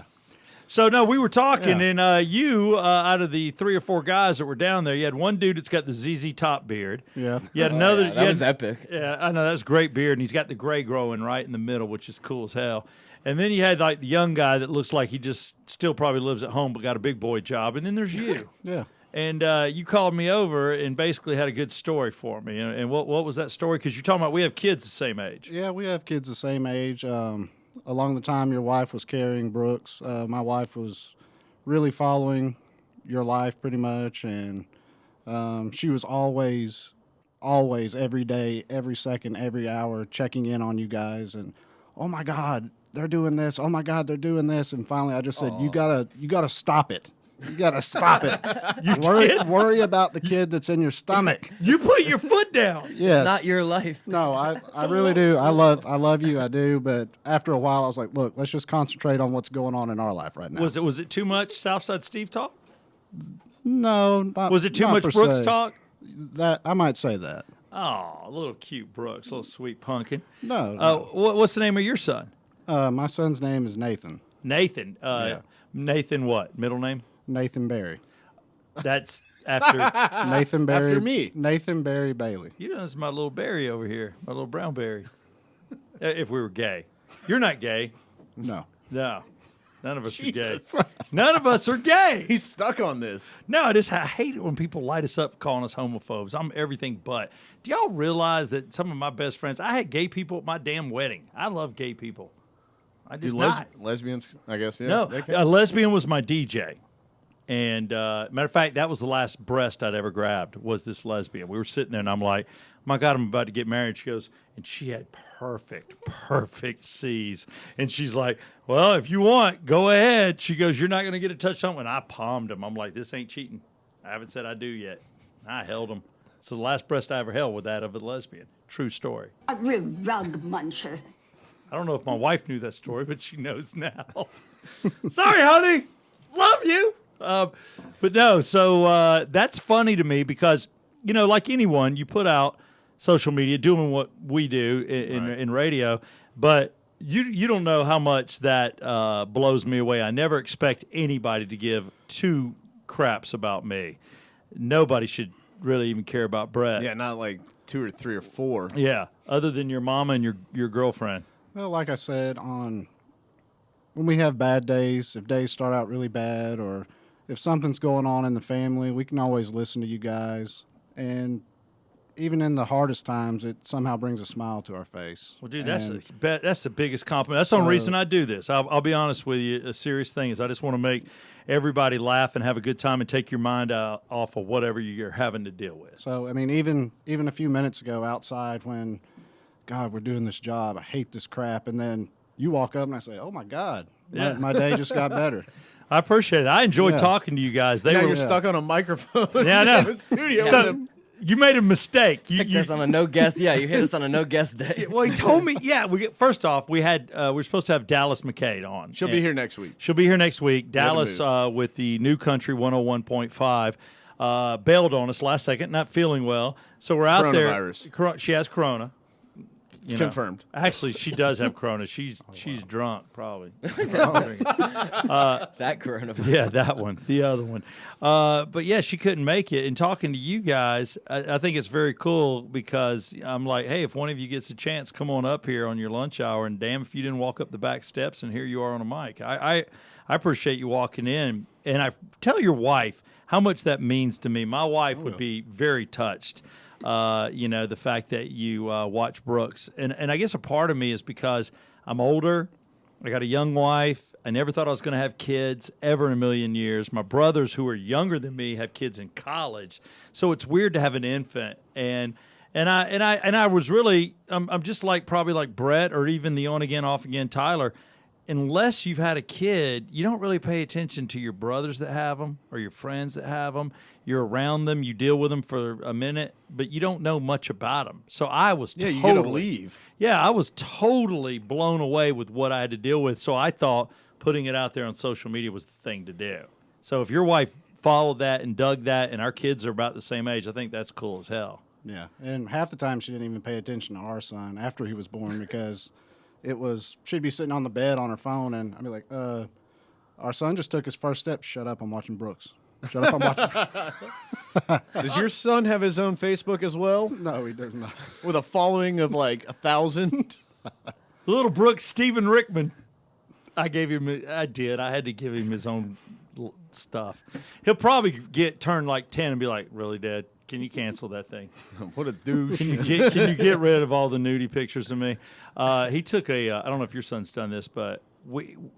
So, no, we were talking, Yeah. and you, out of the 3 or 4 guys that were down there, you had one dude that's got the ZZ Top beard. Yeah. You had another. Yeah, you that had- was epic. Yeah, I know. That's a great beard, and he's got the gray growing right in the middle, which is cool as hell. And then you had, like, the young guy that looks like he just still probably lives at home but got a big boy job. And then there's you. Yeah. And you called me over and basically had a good story for me. And what was that story? Because you're talking about we have kids the same age. Yeah. We have kids the same age. Along the time your wife was carrying Brooks, my wife was really following your life pretty much, and she was always, every day, every second, every hour, checking in on you guys. And oh my God, they're doing this. Oh my God, they're doing this. And finally, I just said, you gotta stop it. You gotta stop it. worry about the kid that's in your stomach. You put your foot down. Yes. Not your life. No, I really do. I love you. I do. But after a while, I was like, look, let's just concentrate on what's going on in our life right now. Was it too much Southside Steve talk? No. Was it too not much per Brooks se. talk? That I might say that. Oh, a little cute Brooks, a little sweet pumpkin. No. no. What's the name of your son? My son's name is Nathan. Nathan. Yeah. Nathan what? Middle name? Nathan Barry. That's after. Nathan Barry. After me. Nathan Barry Bailey. You know, this is my little Barry over here, my little brown Barry. If we were gay. You're not gay. No. No. None of us Jesus. are gay. None of us are gay. He's stuck on this. No, I hate it when people light us up calling us homophobes. I'm everything but. Do y'all realize that some of my best friends, I had gay people at my damn wedding. I love gay people. I Do just not. lesbians, I guess, yeah. No, they can. a lesbian was my DJ. And matter of fact, that was the last breast I'd ever grabbed was this lesbian. We were sitting there, and I'm like, my God, I'm about to get married. She goes, and she had perfect C's. And she's like, well, if you want, go ahead. She goes, you're not going to get a touch on. And I palmed him. I'm like, this ain't cheating. I haven't said I do yet. I held him. So the last breast I ever held was that of a lesbian. True story. A real rug muncher. I don't know if my wife knew that story, but she knows now. Sorry, honey. Love you. But no, so that's funny to me because, you know, like anyone, you put out social media doing what we do in radio, but you don't know how much that blows me away. I never expect anybody to give 2 craps about me. Nobody should really even care about Brett. Yeah, not like 2 or 3 or 4. Yeah, other than your mama and your girlfriend. Well, like I said, when we have bad days, if days start out really bad or if something's going on in the family, we can always listen to you guys. And even in the hardest times, it somehow brings a smile to our face. Well, dude, that's And that's the biggest compliment. That's the only So- reason I do this. I'll be honest with you. A serious thing is I just want to make everybody laugh and have a good time and take your mind off of whatever you're having to deal with. So, I mean, even a few minutes ago outside when, God, we're doing this job, I hate this crap, and then you walk up and I say, oh, my God, Yeah. my day just got better. I appreciate it. I enjoyed Yeah. talking to you guys. They Now were you're stuck on a microphone. Yeah, I know. in the studio So- with him. You made a mistake. Picked us on a no guess. Yeah, you hit us on a no guess day. Well, he told me. Yeah, first off, we were supposed to have Dallas McCade on. She'll be here next week. She'll be here next week. Dallas with the New Country 101.5 bailed on us last second, not feeling well. So we're out there. Coronavirus. She has corona. It's confirmed. Actually, she does have corona. She's drunk, probably. That coronavirus. Yeah, that one. The other one. But yeah, she couldn't make it. And talking to you guys, I think it's very cool because I'm like, hey, if one of you gets a chance, come on up here on your lunch hour. And damn if you didn't walk up the back steps and here you are on a mic. I appreciate you walking in. And I tell your wife how much that means to me. My wife would be very touched. The fact that you watch Brooks. And I guess a part of me is because I'm older. I got a young wife. I never thought I was going to have kids ever in a million years. My brothers who are younger than me have kids in college. So it's weird to have an infant. And I was really, I'm just probably like Brett or even the on again, off again Tyler. Unless you've had a kid, you don't really pay attention to your brothers that have them or your friends that have them. You're around them, you deal with them for a minute, but you don't know much about them. So I was you get to leave. Yeah, I was totally blown away with what I had to deal with. So I thought putting it out there on social media was the thing to do. So if your wife followed that and dug that, and our kids are about the same age, I think that's cool as hell. Yeah, and half the time she didn't even pay attention to our son after he was born because she'd be sitting on the bed on her phone, and I'd be like, our son just took his first step. Shut up, I'm watching Brooks. Shut up, I'm watching Does your son have his own Facebook as well? No, he does not. With a following of like 1,000? Little Brooks, Stephen Rickman. I had to give him his own stuff. He'll probably turn like 10 and be like, really, Dad? Can you cancel that thing? What a douche. Can you get rid of all the nudie pictures of me? He took I don't know if your son's done this, but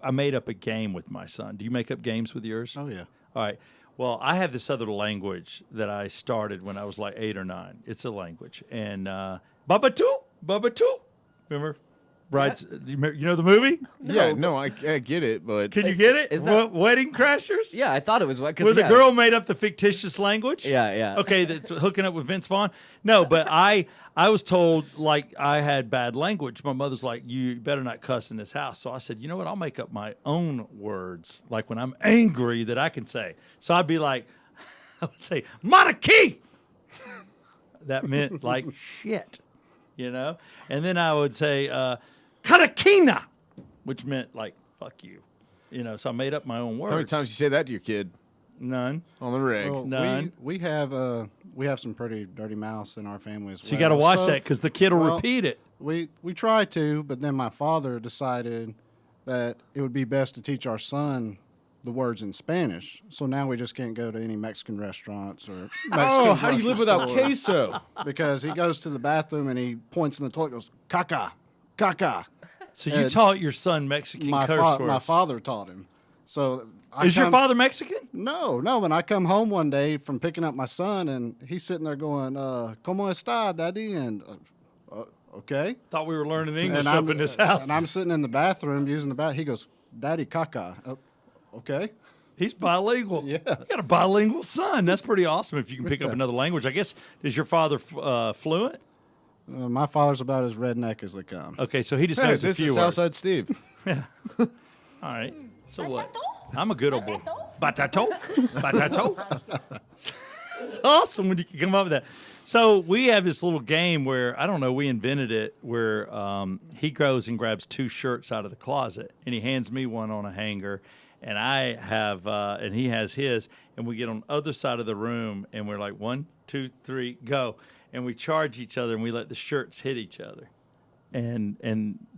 I made up a game with my son. Do you make up games with yours? Oh, yeah. All right. Well, I have this other language that I started when I was like 8 or 9. It's a language. And Babatu. Remember? Right? You know the movie? Yeah, no, I get it, but... Can you get it? Is that- Wedding Crashers? Yeah, I thought it was what. Where the girl made up the fictitious language? Yeah. Okay, that's hooking up with Vince Vaughn? No, but I was told, like, I had bad language. My mother's like, you better not cuss in this house. So I said, you know what? I'll make up my own words, like when I'm angry, that I can say. So I'd be like, I would say, Monarchy! That meant, like, shit, And then I would say, Karakina, which meant like fuck you, So I made up my own words. How many times you say that to your kid? None. On the rig. Well, None. we have some pretty dirty mouths in our family as well. So you got to watch that because the kid will repeat it. We try to, but then my father decided that it would be best to teach our son the words in Spanish. So now we just can't go to any Mexican restaurants or Mexican how do you live without queso? Because he goes to the bathroom and he points in the toilet and goes, caca, caca. So you taught your son Mexican curse words. My father taught him. So Is your father Mexican? No. When I come home one day from picking up my son and he's sitting there going, "Cómo está, Daddy?" And okay. Thought we were learning English up in this house. And I'm sitting in the bathroom using the bath. He goes, "Daddy, caca." Okay. He's bilingual. Yeah. You got a bilingual son. That's pretty awesome if you can pick up another language. I guess, is your father fluent? My father's about as redneck as they come. Okay, so he just knows a This few is words. Southside Steve. All right. So what? I'm a good old boy. Batato. It's awesome when you can come up with that. So we have this little game where, I don't know, we invented it, where he goes and grabs 2 shirts out of the closet, and he hands me one on a hanger, and I have, and he has his, and we get on the other side of the room, and we're like, 1, 2, 3, go. And we charge each other, and we let the shirts hit each other. And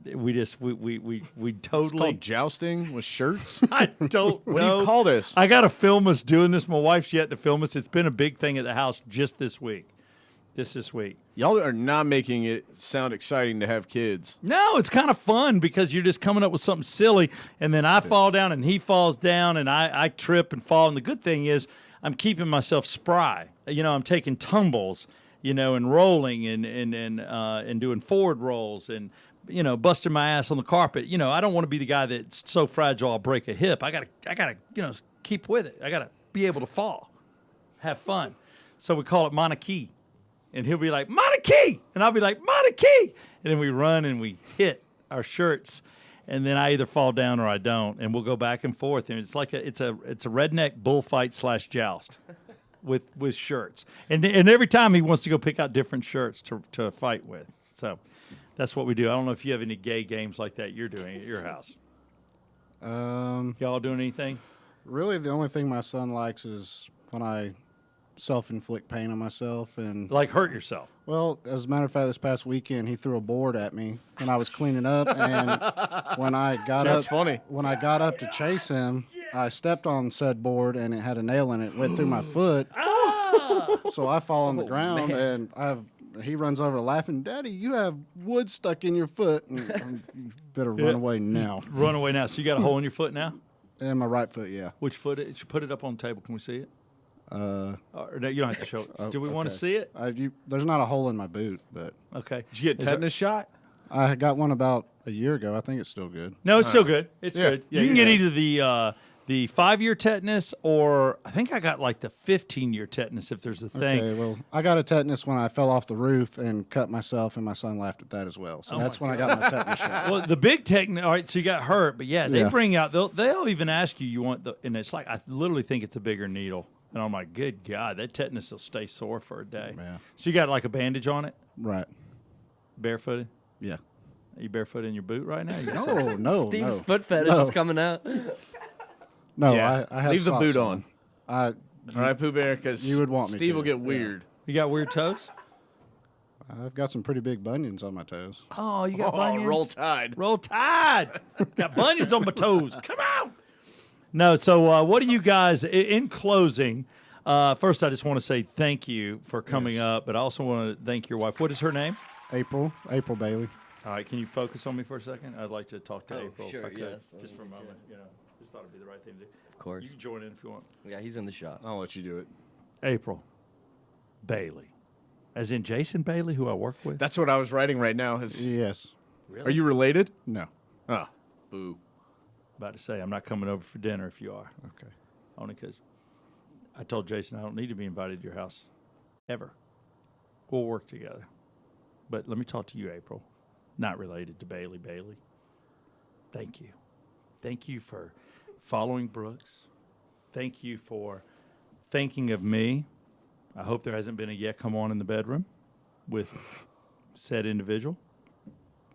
we totally. It's called jousting with shirts? I don't know. What do you call this? I got to film us doing this. My wife's yet to film us. It's been a big thing at the house just this week. This week. Y'all are not making it sound exciting to have kids. No, it's kind of fun because you're just coming up with something silly, and then I fall down, and he falls down, and I trip and fall. And the good thing is I'm keeping myself spry. I'm taking tumbles, and rolling and doing forward rolls and, busting my ass on the carpet. I don't want to be the guy that's so fragile I'll break a hip. I gotta, keep with it. I gotta be able to fall, have fun. So we call it monarchy. and he'll be like, Monarchy! And I'll be like, Monarchy! And then we run and we hit our shirts, and then I either fall down or I don't, and we'll go back and forth. And it's like it's a redneck bullfight / joust with shirts. And every time he wants to go pick out different shirts to fight with. So that's what we do. I don't know if you have any gay games like that you're doing at your house. Y'all doing anything? Really, the only thing my son likes is when I self-inflict pain on myself. And Like hurt yourself? well, as a matter of fact, this past weekend he threw a board at me when I was cleaning up, and when I got That's up, funny. When I got up to chase him, I stepped on said board and it had a nail in it. Went through my foot, so I fall on the ground, and he runs over laughing, Daddy, you have wood stuck in your foot. And you better run away now. Run away now. So you got a hole in your foot now? And my right foot, yeah. Which foot? You should put it up on the table. Can we see it? Or no, you don't have to show it. Do we want to okay. see it? There's not a hole in my boot, but Okay. Did you get tetanus shot? I got one about a year ago. I think it's still good. No, it's still good. It's Yeah, good. yeah, You can yeah. get either the 5-year tetanus, or I think I got like the 15-year tetanus if there's a thing. Okay, well, I got a tetanus when I fell off the roof and cut myself, and my son laughed at that as well. So that's when I got my tetanus shot. Well, the big tetanus. All right, so you got hurt, but yeah, they Yeah. bring out. They'll even ask you want the, and it's like I literally think it's a bigger needle, and I'm like, good God, that tetanus will stay sore for a day. Yeah. So you got like a bandage on it, Right. barefooted. Yeah. Are you barefoot in your boot right now? You got No, Steve's no. foot fetish No. is coming out. No, Yeah. I have Leave the socks boot on. All right, Pooh Bear, because You would want me Steve to, will get yeah. weird. You got weird toes? I've got some pretty big bunions on my toes. Oh, you got Oh, bunions? roll tide. Roll Tide. Got bunions on my toes. Come on. No, so what do you guys, in closing, first I just want to say thank you for coming up, but I also want to thank your wife. What is her name? April Bailey. All right, can you focus on me for a second? I'd like to talk to April sure, if I could, yes. just for a moment. You know, just thought it'd be the right thing to do. Of course. You can join in if you want. Yeah, he's in the shot. I'll let you do it. April Bailey, as in Jason Bailey, who I work with. That's what I was writing right now. Yes. Really? Are you related? No. Ah, boo. About to say I'm not coming over for dinner if you are. Okay. Only because I told Jason I don't need to be invited to your house ever. We'll work together. But let me talk to you, April. Not related to Bailey. Thank you. Thank you for following Brooks. Thank you for thinking of me. I hope there hasn't been a yet come on in the bedroom with said individual.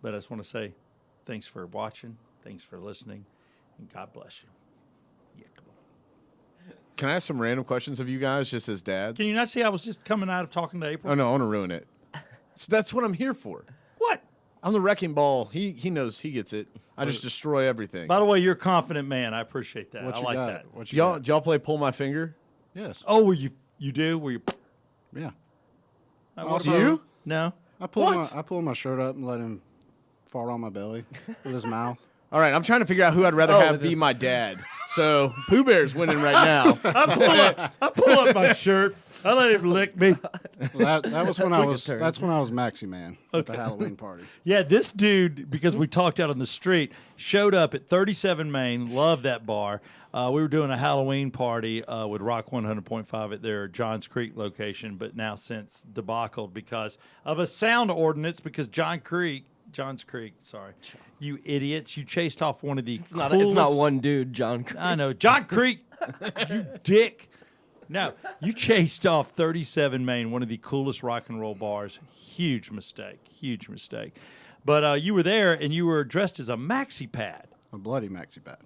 But I just want to say thanks for watching. Thanks for listening. And God bless you. Yeah, come on. Can I ask some random questions of you guys, just as dads? Can you not see I was just coming out of talking to April? Oh, no, I want to ruin it. So that's what I'm here for. What? I'm the wrecking ball. He knows he gets it. I just destroy everything. By the way, you're a confident man. I appreciate that. What I you like got? that. What do you y'all, got? do y'all play Pull My Finger? Yes. Oh, well, you do? Were you? Yeah. What Also- about- You? No. I pull my shirt up and let him fall on my belly with his mouth. All right, I'm trying to figure out who I'd rather have be my dad. So Pooh Bear's winning right now. I pull up my shirt. I let him lick me. Well, that was when I was. turn. That's when I was Maxi Man at the Halloween party. Yeah, this dude, because we talked out on the street, showed up at 37 Main. Loved that bar. We were doing a Halloween party with Rock 100.5 at their Johns Creek location, but now since debacled because of a sound ordinance. Because Johns Creek, sorry, you idiots, you chased off one of the It's coolest. not one dude, John. I know, John Creek, you dick. No, you chased off 37 Main, one of the coolest rock and roll bars. Huge mistake. But you were there, and you were dressed as a maxi pad. A bloody Maxi Pad.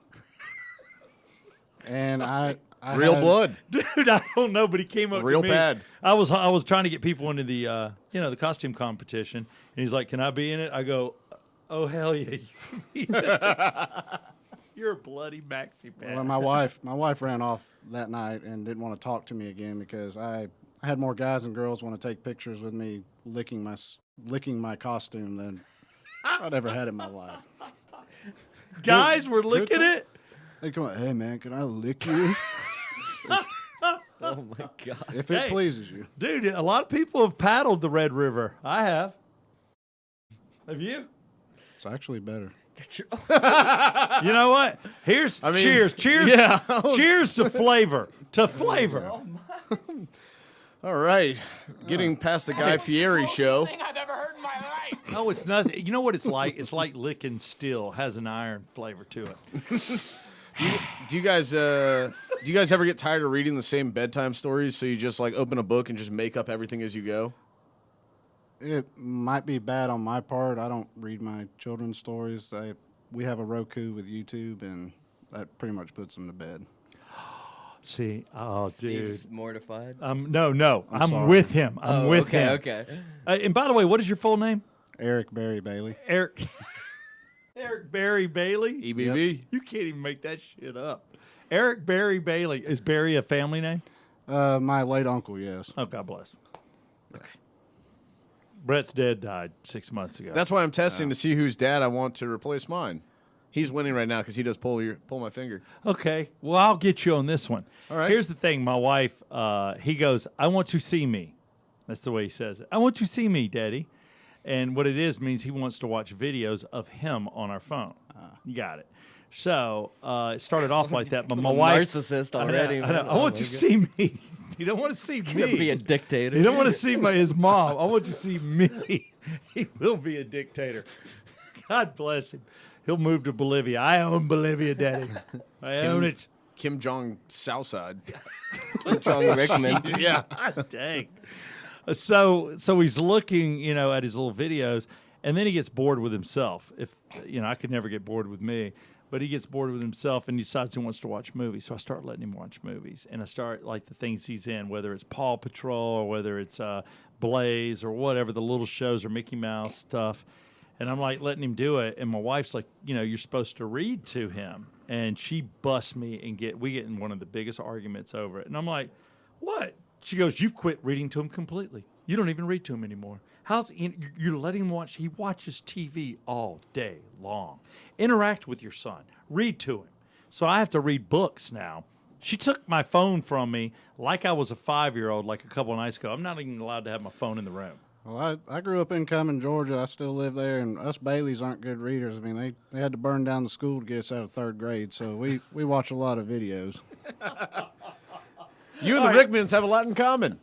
And I Real had- blood. Dude, I don't know, but he came up Real to me. bad. I was trying to get people into the the costume competition, and he's like, "Can I be in it?" I go, "Oh hell yeah, you can be in it." You're a bloody maxi pad. Well, my wife ran off that night and didn't want to talk to me again because I had more guys and girls want to take pictures with me licking my costume than I'd ever had in my life. Guys were licking time. it. They come up, hey man, can I lick you? Oh my god. If it Hey. pleases you. Dude, a lot of people have paddled the Red River. I have. Have you? It's actually better. Get your- You know what? Here's I mean, cheers. yeah. Cheers to flavor. To flavor. All right. Getting past the Guy Fieri show. Thing I've ever heard in my life. No, it's nothing. You know what it's like? It's like licking steel. Has an iron flavor to it. Do you guys ever get tired of reading the same bedtime stories, so you just like open a book and just make up everything as you go? It might be bad on my part. I don't read my children's stories. We have a Roku with YouTube, and that pretty much puts them to bed. See, oh, dude. Steve's mortified. No, I'm sorry. with him. I'm with okay, him. Okay. And by the way, what is your full name? Eric Barry Bailey. Eric. Eric Barry Bailey. EBB. You can't even make that shit up. Eric Barry Bailey. Is Barry a family name? My late uncle, yes. Oh, God bless. Okay. Brett's dad died 6 months ago. That's why I'm testing to see whose dad I want to replace mine. He's winning right now because he does pull my finger. Okay. Well, I'll get you on this one. All right. Here's the thing. My wife, he goes, I want to see me. That's the way he says it. I want to see me, Daddy. And what it is means he wants to watch videos of him on our phone. You got it. So it started off like that, but my wife. Narcissist already. I know. man. I want Oh to my God. see me. You don't want to see He's gonna me. be a dictator. You don't want to see his mom. I want you to see me. He will be a dictator. God bless him. He'll move to Bolivia. I own Bolivia, Daddy. I own it. Kim Jong Southside. John Rickman. Yeah. God dang. So he's looking, at his little videos, and then he gets bored with himself. I could never get bored with me, but he gets bored with himself and decides he wants to watch movies. So I start letting him watch movies, and I start like the things he's in, whether it's Paw Patrol or whether it's Blaze or whatever the little shows or Mickey Mouse stuff. And I'm like letting him do it, and my wife's like, you're supposed to read to him, and she busts me and we get in one of the biggest arguments over it. And I'm like, what? She goes, you've quit reading to him completely. You don't even read to him anymore. You're letting him watch? He watches TV all day long. Interact with your son. Read to him. So I have to read books now. She took my phone from me like I was a 5-year-old, like a couple of nights ago. I'm not even allowed to have my phone in the room. Well, I grew up in Cumming, Georgia. I still live there, and us Baileys aren't good readers. I mean, they had to burn down the school to get us out of 3rd grade, so we watch a lot of videos. You and the Rickmans have a lot in common.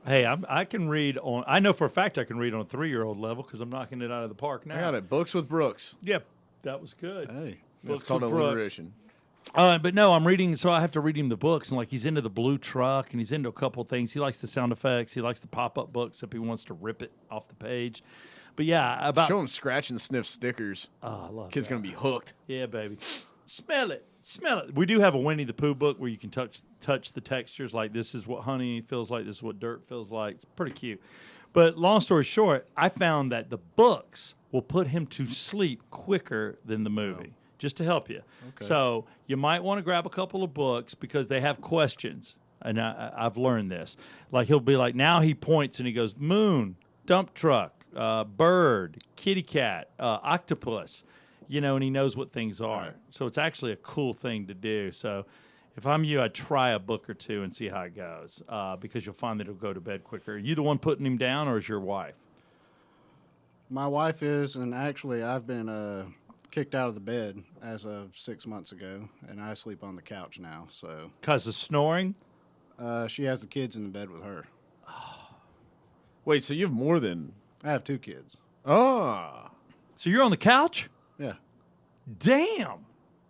Hey, I can read on. I know for a fact I can read on a 3-year-old level because I'm knocking it out of the park now. I got it. Books with Brooks. Yep, that was good. Hey, It's Books called with Brooks. alliteration. But no, I'm reading, so I have to read him the books, and like he's into the blue truck, and he's into a couple of things. He likes the sound effects. He likes the pop-up books if he wants to rip it off the page. But yeah, about Show him scratch and sniff stickers. Oh, I love Kid's that. gonna be hooked. Yeah, baby. Smell it. Smell it. We do have a Winnie the Pooh book where you can touch the textures. Like this is what honey feels like. This is what dirt feels like. It's pretty cute. But long story short, I found that the books will put him to sleep quicker than the movie, just to help you. Okay. So you might want to grab a couple of books because they have questions. And I've learned this. Like he'll be like, now he points and he goes, moon, dump truck, bird, kitty cat, octopus. And he knows what things are. Right. So it's actually a cool thing to do. So if I'm you, I'd try a book or two and see how it goes because you'll find that he'll go to bed quicker. Are you the one putting him down or is your wife? my wife is, and actually I've been kicked out of the bed as of 6 months ago, and I sleep on the couch now. So Because of snoring? she has the kids in the bed with her. Wait, so you have more than... I have 2 kids. Oh. So you're on the couch? Yeah. Damn.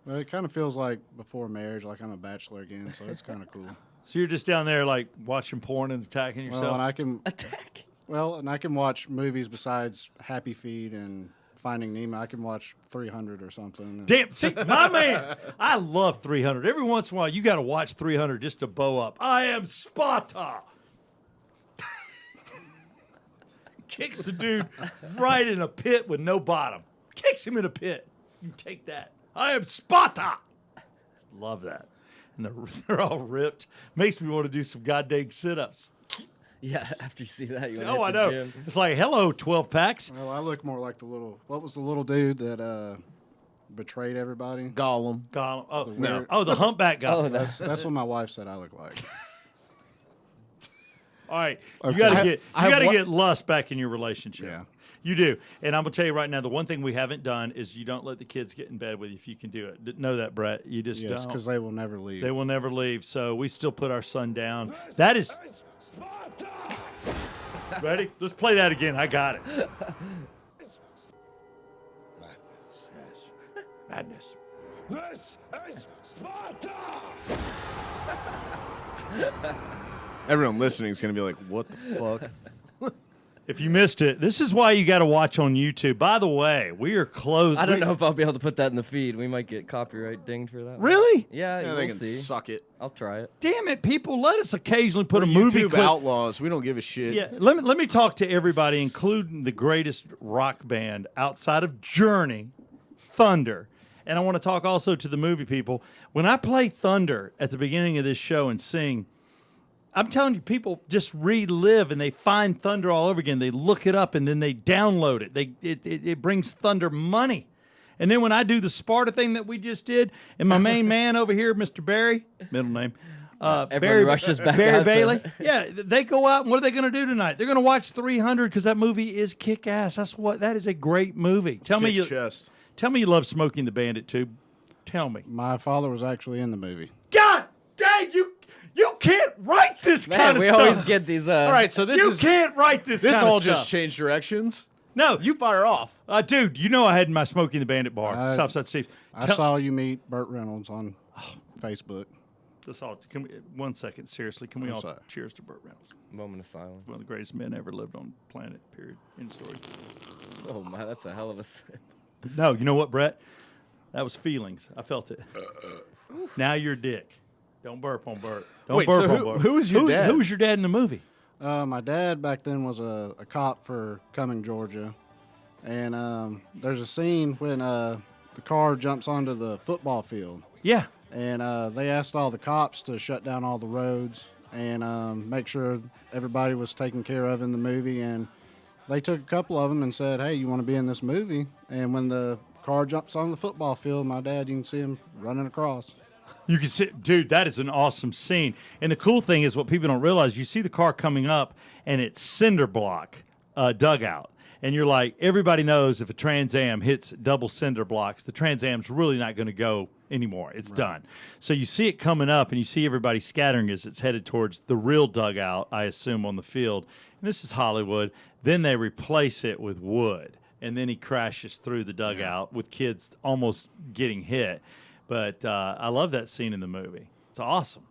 Well, it kind of feels like before marriage, like I'm a bachelor again, so it's kind of cool. So you're just down there like watching porn and attacking yourself? Well, and I can Attack. and I can watch movies besides Happy Feet and Finding Nemo. I can watch 300 or something. And Damn, see, my man, I love 300. Every once in a while, you got to watch 300 just to bow up. I am Sparta. Kicks the dude right in a pit with no bottom. Kicks him in a pit. You take that. I am Sparta. Love that. And they're all ripped. Makes me want to do some goddamn sit-ups. Yeah, after you see that, you Oh, I want to hit the know. gym. It's like, hello, 12 packs. Well, I look more like what was the little dude that betrayed everybody? Gollum. Oh, weird- the humpback guy. Oh, That's what my wife said I look like. All right, you Okay. gotta get lust back in your relationship. Yeah. You do, and I'm gonna tell you right now, the one thing we haven't done is you don't let the kids get in bed with you if you can do it. Know that, Brett. You just Yes, don't. because they will never leave. They will never leave. So we still put our son down. That is Ready? Let's play that again. I got it. Madness. This is Sparta! Everyone listening is going to be like, what the fuck? If you missed it, this is why you got to watch on YouTube. By the way, we are closed. I don't know if I'll be able to put that in the feed. We might get copyright dinged for that. Really? Yeah, Yeah, we'll they can see. suck it. I'll try it. Damn it, people. Let us occasionally put a We're movie YouTube clip. outlaws. We don't give a shit. Yeah, let me talk to everybody, including the greatest rock band outside of Journey, Thunder. And I want to talk also to the movie people. When I play Thunder at the beginning of this show and sing, I'm telling you, people just relive and they find Thunder all over again. They look it up and then they download it. It brings Thunder money. And then when I do the Sparta thing that we just did, and my main man over here, Mr. Barry, middle name, Everyone rushes back Barry out to- Bailey. Yeah, they go out and what are they going to do tonight? They're going to watch 300 because that movie is kick ass. That is a great movie. Tell me you love Smoking the Bandit too. Tell me. My father was actually in the movie. God dang, you can't write this Man, kind of we stuff. always get these. All right, so You can't write this This kind of all stuff. just changed directions. No, You fire off. dude, you know I had my Smoking the Bandit bar, Southside Steve. I saw you meet Burt Reynolds on Facebook. Let's all, can we, 1 second, seriously, can we all sorry. cheers to Burt Reynolds? Moment of silence. One of the greatest men ever lived on the planet, period. End story. Oh my, that's a hell of a sip. No, you know what, Brett? That was feelings. I felt it. Now you're a dick. Don't burp on Burt. Don't Wait, burp so on who- Burt. who was your dad? Who was your dad in the movie? My dad back then was a cop for Cumming, Georgia. And there's a scene when the car jumps onto the football field. Yeah. And they asked all the cops to shut down all the roads and make sure everybody was taken care of in the movie. And they took a couple of them and said, hey, you want to be in this movie? And when the car jumps on the football field, my dad, you can see him running across. You can see, dude, that is an awesome scene. And the cool thing is what people don't realize, you see the car coming up and it's cinder block dugout. And you're like, everybody knows if a Trans Am hits double cinder blocks, the Trans Am's really not going to go anymore. It's done. So you see it coming up and you see everybody scattering as it's headed towards the real dugout, I assume, on the field. And this is Hollywood. Then they replace it with wood. And then he crashes through the dugout with kids almost getting hit. But I love that scene in the movie. It's awesome.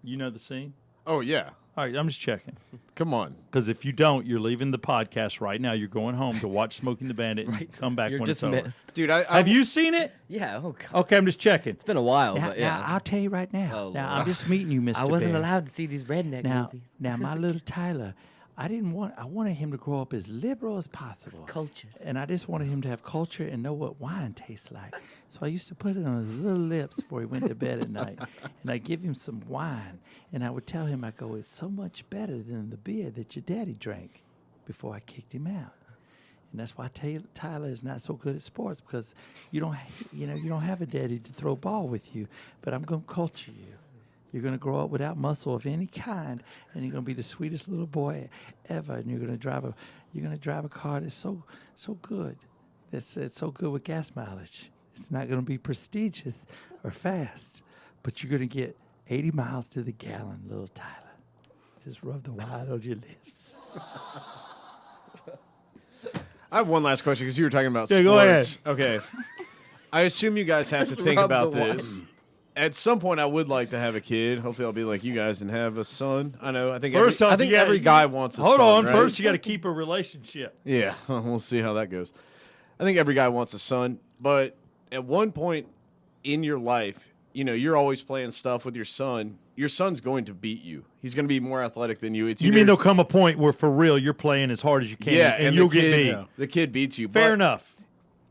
You know the scene? Oh, yeah. All right, I'm just checking. Come on. Because if you don't, you're leaving the podcast right now. You're going home to watch Smoking the Bandit and come back You're when it's over. dismissed. Dude, I Have you seen it? Yeah. Oh God. Okay, I'm just checking. It's been a while, Now, but yeah. now, I'll tell you right now. Oh, now, Lord. I'm just meeting you, Mr. I wasn't Barry. allowed to see these redneck Now, movies. now, my little Tyler, I wanted him to grow up as liberal as possible. Culture. And I just wanted him to have culture and know what wine tastes like. So I used to put it on his little lips before he went to bed at night. And I'd give him some wine. And I would tell him, I go, it's so much better than the beer that your daddy drank before I kicked him out. And that's why Tyler is not so good at sports, because you don't have a daddy to throw ball with you. But I'm going to culture you. You're going to grow up without muscle of any kind, and you're going to be the sweetest little boy ever. And you're going to drive a car that's so good. It's so good with gas mileage. It's not going to be prestigious or fast, but you're going to get 80 miles to the gallon, little Tyler. Just rub the wine on your lips. I have one last question because you were talking about Yeah, sports. go ahead. Okay. I assume you guys have to Just think rub about the wine. this. At some point, I would like to have a kid. Hopefully, I'll be like you guys and have a son. I know. I think First every, off, I think you gotta- every guy wants a Hold son. on. right? First, you got to keep a relationship. Yeah, we'll see how that goes. I think every guy wants a son, but at one point in your life, you're always playing stuff with your son. Your son's going to beat you. He's going to be more athletic than you. It's You either, mean there'll come a point where, for real, you're playing as hard as you can, yeah, and the you'll get kid- beat. The kid beats you. Fair but enough.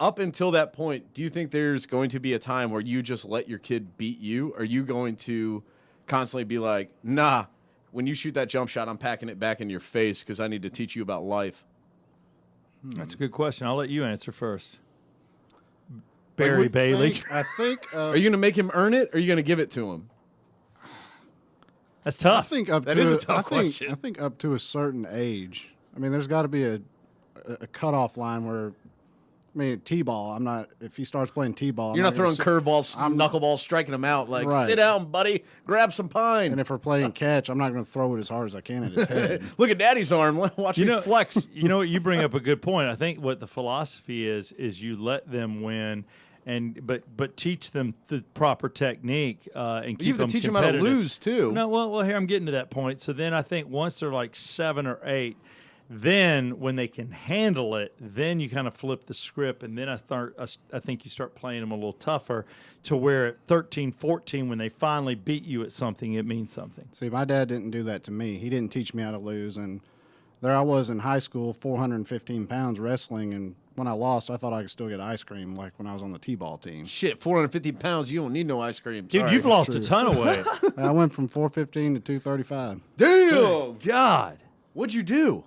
Up until that point, do you think there's going to be a time where you just let your kid beat you? Are you going to constantly be like, nah, when you shoot that jump shot, I'm packing it back in your face because I need to teach you about life? That's a good question. I'll let you answer first. Barry Bailey. I think Are you going to make him earn it, or are you going to give it to him? That's I tough. think up That to is a a- tough I think, question. I think up to a certain age. I mean, there's got to be a cutoff line where I mean, T-ball. I'm not. If he starts playing T-ball, I'm You're not throwing gonna curveballs, knuckleballs, striking him out. Like, Right. sit down, buddy. Grab some pine. And if we're playing catch, I'm not going to throw it as hard as I can at his head. Look at Daddy's arm. Watch me flex. You know what? You bring up a good point. I think what the philosophy is you let them win, but teach them the proper technique and keep You have them to teach them how to competitive. lose too. No, well, here I'm getting to that point. So then I think once they're like 7 or 8, then when they can handle it, then you kind of flip the script, and then I think you start playing them a little tougher to where at 13, 14, when they finally beat you at something, it means something. See, my dad didn't do that to me. He didn't teach me how to lose. And there I was in high school, 415 pounds wrestling, and when I lost, I thought I could still get ice cream like when I was on the T-ball team. Shit, 450 pounds. You don't need no ice cream. Dude, Sorry. you've lost a ton of weight. I went from 415 to 235. Damn. God. What'd you do?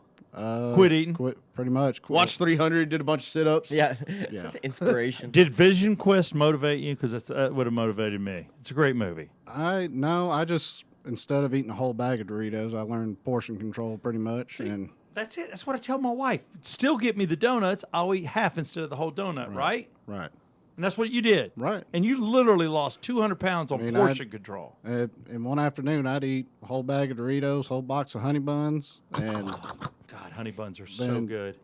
Quit eating. Quit, pretty much. Quit. Watch 300, did a bunch of sit-ups. Yeah. Yeah. Inspiration. Did Vision Quest motivate you? Because that would have motivated me. It's a great movie. I just, instead of eating a whole bag of Doritos, I learned portion control pretty much. And That's it. That's what I tell my wife. Still get me the donuts. I'll eat half instead of the whole donut, right? right. And that's what you did. Right. And you literally lost 200 pounds on mean, portion control. In one afternoon, I'd eat a whole bag of Doritos, whole box of honey buns, and God, honey buns are so Then- good.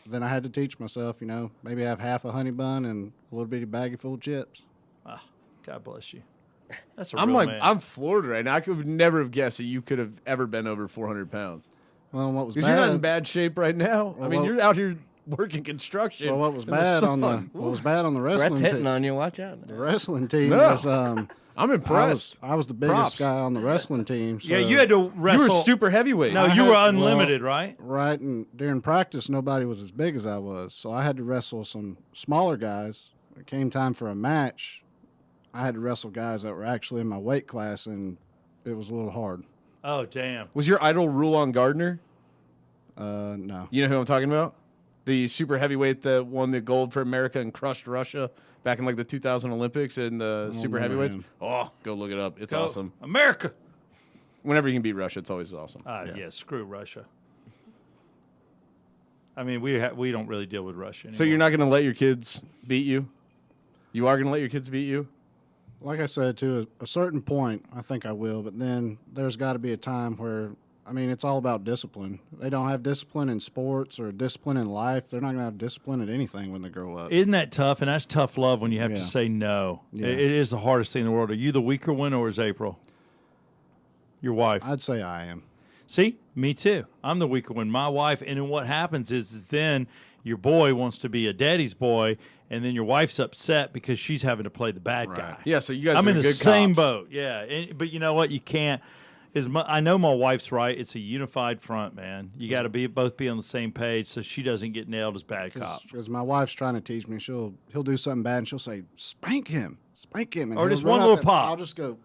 then I had to teach myself, maybe have half a honey bun and a little bitty baggie full of chips. Ah, God bless you. That's a I'm real like, man. I'm floored right now. I could never have guessed that you could have ever been over 400 pounds. Well, what was Because you're not in bad? bad shape right now. I mean, well- you're out here working construction. Well, what was in the bad on the sun. what was bad on the Brett's wrestling hitting team? on you. Watch out. The wrestling team No. was I'm I impressed. was the biggest Props. guy on the wrestling team. So, yeah, you had to You wrestle. were super heavyweight. No, I you had- were well- unlimited, right? right, and during practice, nobody was as big as I was, so I had to wrestle some smaller guys. It came time for a match. I had to wrestle guys that were actually in my weight class, and it was a little hard. Oh, damn. Was your idol Rulon Gardner? No. You know who I'm talking about? The super heavyweight that won the gold for America and crushed Russia back in like the 2000 Olympics in the super remember heavyweights. him. Oh, go look it up. It's Go, awesome. America. Whenever you can beat Russia, it's always awesome. Yeah, screw Russia. I mean, we don't really deal with Russia anymore. So you're not going to let your kids beat you? You are going to let your kids beat you? Like I said, to a certain point, I think I will, but then there's got to be a time where, it's all about discipline. They don't have discipline in sports or discipline in life. They're not going to have discipline at anything when they grow up. Isn't that tough? And that's tough love when you have to Yeah. say no. Yeah. It is the hardest thing in the world. Are you the weaker one or is April? Your wife. I'd say I am. See, me too. I'm the weaker one. My wife, and then what happens is then your boy wants to be a daddy's boy, and then your wife's upset because she's having to play the bad guy. Yeah, so you guys I'm are in the good same cops. boat. Yeah, but you know what? You can't. I know my wife's right. It's a unified front, man. You got to both be on the same page so she doesn't get nailed as bad cop. Because my wife's trying to teach me. He'll do something bad, and she'll say, spank him. And Or he'll just run one up little and pop. I'll just go,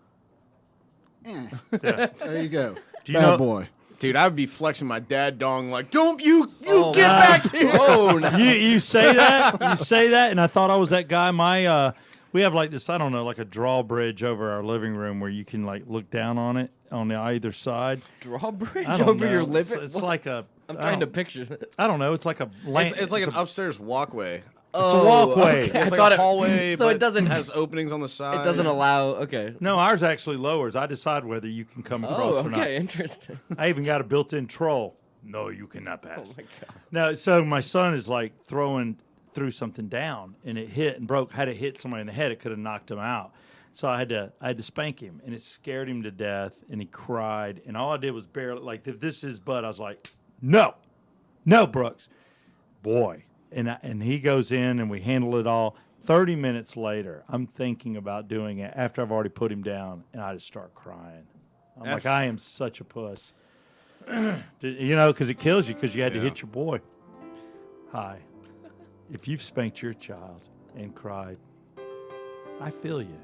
Yeah. there you go. Do you Bad know- boy. Dude, I would be flexing my dad dong like, don't you Oh, get wow. back here. Oh, no. You say that, and I thought I was that guy. We have like this, I don't know, like a drawbridge over our living room where you can like look down on it on the either side. Drawbridge I don't over know. your It's- living. It's like a. I'm I trying to don't- picture it. I don't know. It's like a. It's like an upstairs walkway. It's a walkway. okay. It's I like thought a it- hallway, so but it doesn't- has openings on the side. It doesn't allow. Okay. No, ours actually lowers. I decide whether you can come across Oh, or not. okay. Interesting. I even got a built-in troll. No, you cannot pass. Oh my god. No, so my son is like threw something down, and it hit and broke. Had it hit somebody in the head, it could have knocked him out. So I had to spank him, and it scared him to death, and he cried. And all I did was barely, like, if this is his butt, I was like, no, Brooks, boy. And he goes in, and we handle it all. 30 minutes later, I'm thinking about doing it after I've already put him down, and I just start crying. I'm like, I am such a puss. Because it kills you because you had to hit your boy. Hi. If you've spanked your child and cried, I feel you.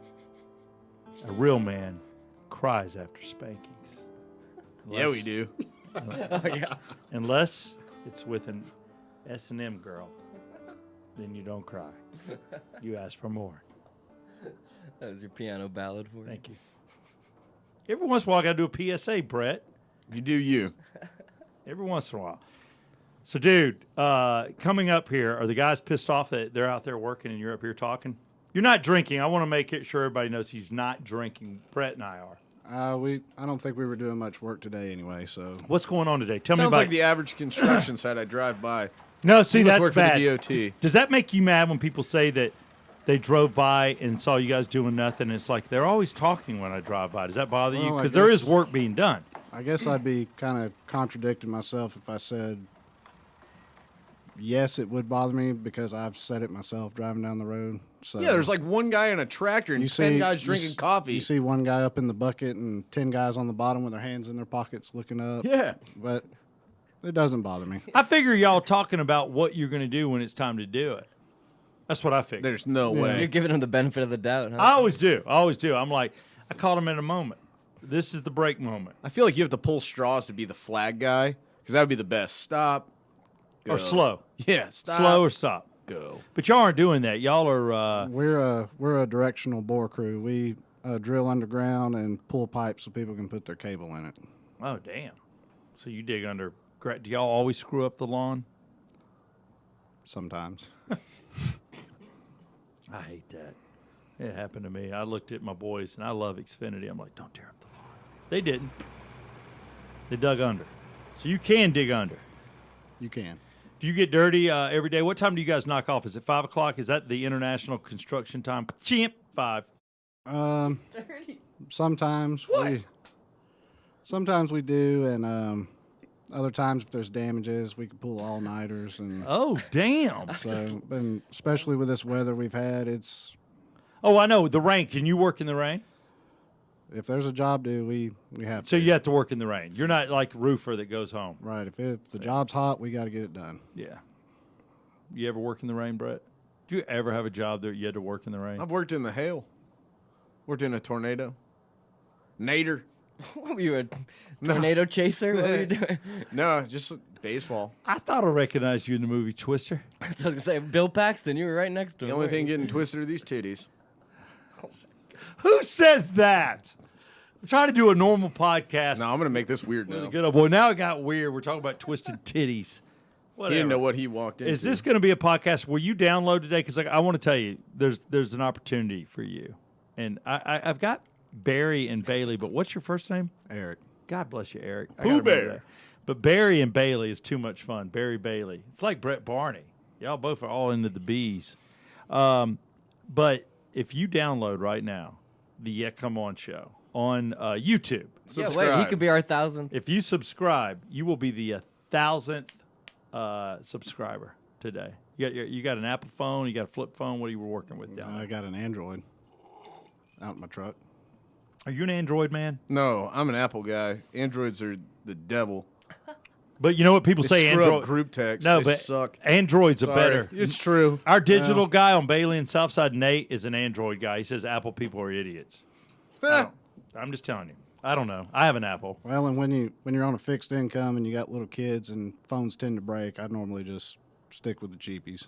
A real man cries after spankings. Yeah, we do. Oh yeah. Unless it's with an S&M girl, then you don't cry. You ask for more. That was your piano ballad for me. Thank you. Every once in a while, I got to do a PSA, Brett. You do you. Every once in a while. So, dude, coming up here, are the guys pissed off that they're out there working and you're up here talking? You're not drinking. I want to make it sure everybody knows he's not drinking. Brett and I are. I don't think we were doing much work today anyway. So What's going on today? Tell me Sounds about like the average construction site I drive by. No, see, You must that's work bad. for the DOT. Does that make you mad when people say that they drove by and saw you guys doing nothing? It's like they're always talking when I drive by. Does that bother you? Well, I Because there guess- is work being done. I guess I'd be kind of contradicting myself if I said yes, it would bother me because I've said it myself driving down the road. So Yeah, there's like one guy in a tractor and 10 guys drinking coffee. You see one guy up in the bucket and 10 guys on the bottom with their hands in their pockets looking up. Yeah. But it doesn't bother me. I figure y'all talking about what you're going to do when it's time to do it. That's what I figure. There's no You're way. giving him the benefit of the doubt, huh? I always do. I'm like, I caught him in a moment. This is the break moment. I feel like you have to pull straws to be the flag guy because that would be the best. Stop. Go. Or slow. Yeah, stop. Slow or stop. Go. But y'all aren't doing that. Y'all are, We're a directional bore crew. We drill underground and pull pipes so people can put their cable in it. oh, damn. So you dig under. Do y'all always screw up the lawn? Sometimes. I hate that. It happened to me. I looked at my boys, and I love Xfinity. I'm like, don't tear up the lawn. They didn't. They dug under. So you can dig under. You can. Do you get dirty every day? What time do you guys knock off? Is it 5 o'clock? Is that the international construction time? Chimp, 5. Sometimes we do, and other times if there's damages, we can pull all-nighters. And Oh, damn. so, and especially with this weather we've had, it's Oh, I know. The rain. Can you work in the rain? if there's a job due, we have So to. you have to work in the rain. You're not like roofer that goes home. Right. If the job's hot, we got to get it done. Yeah. You ever work in the rain, Brett? Do you ever have a job that you had to work in the rain? I've worked in the hail. Worked in a tornado. Nader. What were you, a tornado chaser? What were you doing? No, just baseball. I thought I recognized you in the movie Twister. So I was going to say, Bill Paxton, you were right next to him. The only weren't thing you? getting twisted are these titties. Who says that? I'm trying to do a normal podcast. No, I'm going to make this weird now. Good. Boy, now it got weird. We're talking about twisted titties. He Whatever. didn't know what he walked into. Is this going to be a podcast where you download today? Because I want to tell you, there's an opportunity for you. And I've got Barry and Bailey, but what's your first name? Eric. God bless you, Eric. I Pooh gotta remember Bear. that. But Barry and Bailey is too much fun. Barry Bailey. It's like Brett Barney. Y'all both are all into the bees. But if you download right now the Yeah Come On Show on YouTube, Yeah, Subscribe. wait, he could be our 1,000th. if you subscribe, you will be the 1,000th subscriber today. You got an Apple phone, you got a flip phone. What are you working with down I there? got an Android out in my truck. Are you an Android man? No, I'm an Apple guy. Androids are the devil. But you know what people They say? screw Android up group text. No, They but suck. Android's a Sorry. better. It's true. Our digital guy on Bailey and Southside, Nate, is an Android guy. He says Apple people are idiots. I'm just telling you. I don't know. I have an Apple. Well, and when you're on a fixed income and you got little kids and phones tend to break, I normally just stick with the cheapies.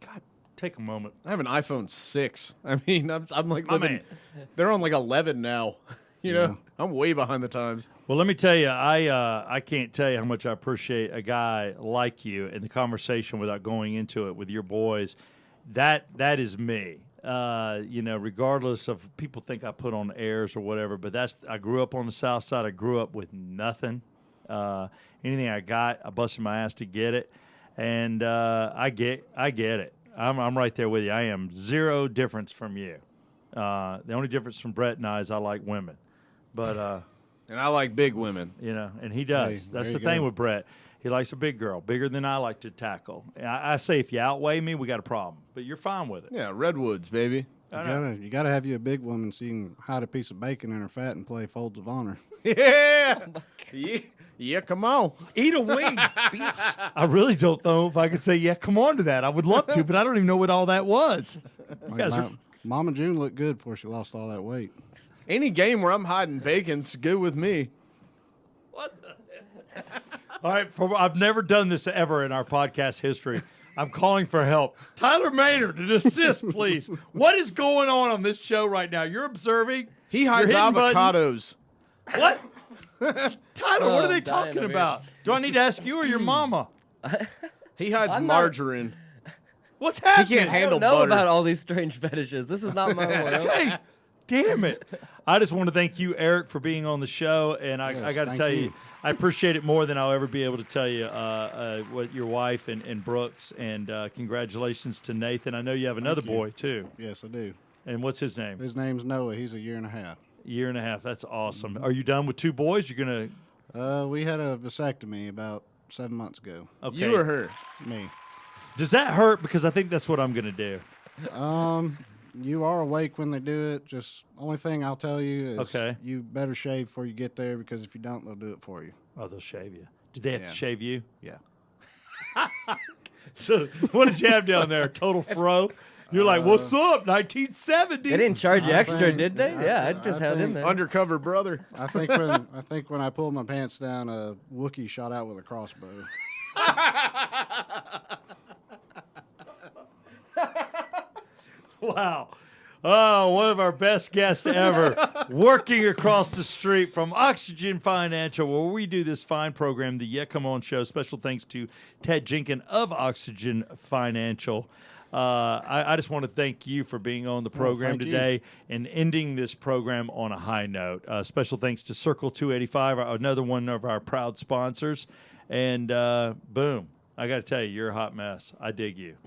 God, take a moment. I have an iPhone 6. I mean, I'm like My living. man. They're on like 11 now. You know, I'm way behind the times. Well, let me tell you, I can't tell you how much I appreciate a guy like you and the conversation without going into it with your boys. That is me. You know, regardless of people think I put on airs or whatever, but I grew up on the South Side. I grew up with nothing. Anything I got, I busted my ass to get it, and I get it. I'm right there with you. I am zero difference from you. The only difference from Brett and I is I like women. But, And I like big women. you know, and he does. Hey, That's there the you thing go. with Brett. He likes a big girl, bigger than I like to tackle. I say if you outweigh me, we got a problem. But you're fine with it. Yeah, redwoods, baby. You gotta have you a big woman so you can hide a piece of bacon in her fat and play folds of honor. Yeah. Yeah, come on. Eat a wing, bitch. I really don't know if I could say, yeah, come on to that. I would love to, but I don't even know what all that was. You guys are- Mama June looked good before she lost all that weight. Any game where I'm hiding bacon's good with me. All right, I've never done this ever in our podcast history. I'm calling for help. Tyler Maynard to assist, please. What is going on this show right now? You're observing. He hides You're hitting avocados. buttons. What? Tyler, what are they I'm dying talking over about? Do I need to ask you or your mama? He hides I'm not- margarine. What's He happening? can't I handle don't know butter. about all these strange fetishes. This is not my world. Hey, damn it. I just want to thank you, Eric, for being on the show. And I Yes, got to thank tell you, you. I appreciate it more than I'll ever be able to tell you what your wife and Brooks. And congratulations to Nathan. I know you have another you. boy, too. Yes, I do. And what's his name? His name's Noah. He's a year and a half. Year and a half. That's awesome. Are you done with 2 boys? You're going to. We had a vasectomy about 7 months ago. Okay. You or her? Me. Does that hurt? Because I think that's what I'm going to do. You are awake when they do it. Just only thing I'll tell you is Okay. you better shave before you get there because if you don't, they'll do it for you. Oh, they'll shave you. Did they have Yeah. to shave you? Yeah. So what did you have down there? Total fro? You're like, what's up, 1970? They didn't charge you I extra, think- did they? Yeah, I just had in think- there. Undercover brother. I think when I pulled my pants down, a Wookiee shot out with a crossbow. Wow. Oh, one of our best guests ever, working across the street from Oxygen Financial, where we do this fine program, the Yeah Come On Show. Special thanks to Ted Jenkins of Oxygen Financial. I just want to thank you for being on the program thank you. today and ending this program on a high note. Special thanks to Circle 285, another one of our proud sponsors. And boom, I got to tell you, you're a hot mess. I dig you.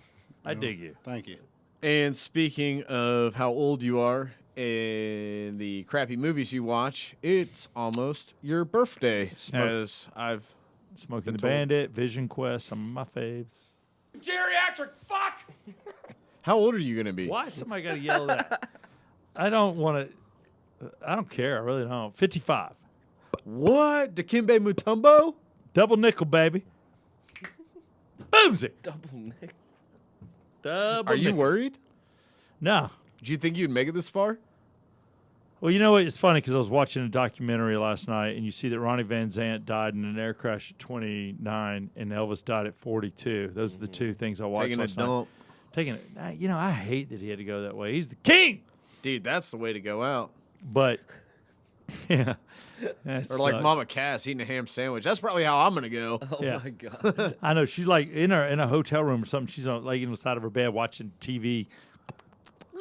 I dig you. Thank you. And speaking of how old you are and the crappy movies you watch, it's almost your birthday. As I've Smoking the told. Bandit, Vision Quest, some of my faves. Geriatric fuck! How old are you gonna be? Why somebody got to yell that? I don't want to. I don't care. I really don't. 55. What? Dikembe Mutombo? Double nickel, baby. Boomsy. Double Nick. Double Are you nickel. worried? No. Do you think you'd make it this far? Well, you know what? It's funny because I was watching a documentary last night, and you see that Ronnie Van Zant died in an air crash at 29, and Elvis died at 42. Those are the two things I watched Taking a last night. dump. Taking it. I hate that he had to go that way. He's the king. Dude, that's the way to go out. But yeah, that Or like sucks. Mama Cass eating a ham sandwich. That's probably how I'm gonna go. Oh Yeah. my god. I know she's like in a hotel room or something. She's on like in the side of her bed watching TV.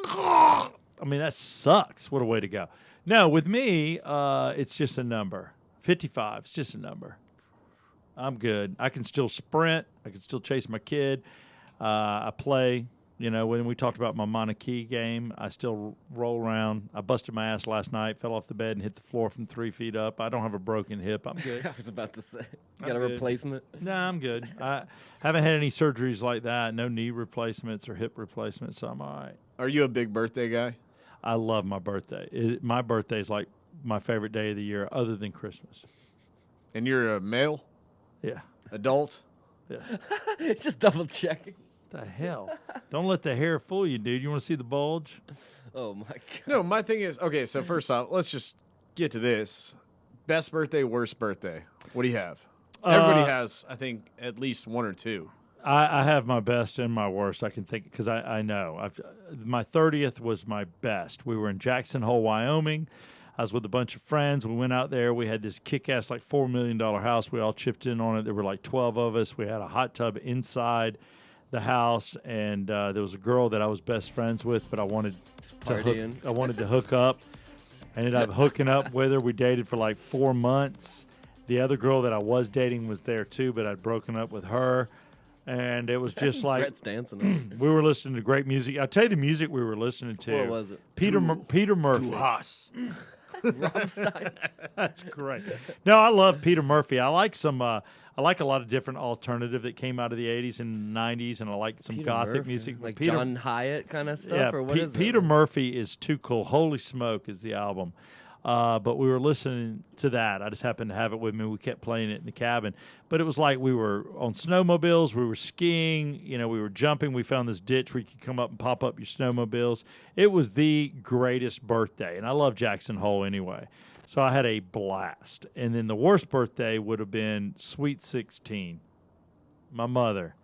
I mean, that sucks. What a way to go. No, with me, it's just a number. 55. It's just a number. I'm good. I can still sprint. I can still chase my kid. I play. You know, when we talked about my Monarchy game, I still roll around. I busted my ass last night, fell off the bed, and hit the floor from 3 feet up. I don't have a broken hip. I'm good. I was about to say. You I'm got a good. replacement? No, I'm good. I haven't had any surgeries like that. No knee replacements or hip replacements, so I'm all right. Are you a big birthday guy? I love my birthday. My birthday is like my favorite day of the year other than Christmas. And you're a male, Yeah. adult? Yeah. Just double checking. The hell? Don't let the hair fool you, dude. You want to see the bulge? Oh my god. No, my thing is, okay, so first off, let's just get to this. Best birthday, worst birthday. What do you have? Everybody has, I think, at least one or two. I have my best and my worst. I can think because I know. My 30th was my best. We were in Jackson Hole, Wyoming. I was with a bunch of friends. We went out there. We had this kick-ass, like $4 million house. We all chipped in on it. There were like 12 of us. We had a hot tub inside the house, and there was a girl that I was best friends with, but I wanted to hook up. I ended up hooking up with her. We dated for like 4 months. The other girl that I was dating was there too, but I'd broken up with her. And it was just like Brett's dancing over there. we were listening to great music. I'll tell you the music we were listening to. What was it? Peter Murphy. Rammstein. That's great. No, I love Peter Murphy. I like some. I like a lot of different alternative that came out of the '80s and '90s, and I like some Peter gothic Murphy. music. Like Peter, John Hyatt kind of stuff, yeah, or what is it? Peter Murphy is too cool. Holy Smoke is the album. But we were listening to that. I just happened to have it with me. We kept playing it in the cabin. But it was like we were on snowmobiles. We were skiing. You know, we were jumping. We found this ditch where you could come up and pop up your snowmobiles. It was the greatest birthday. And I love Jackson Hole anyway. So I had a blast. And then the worst birthday would have been Sweet 16. My mother.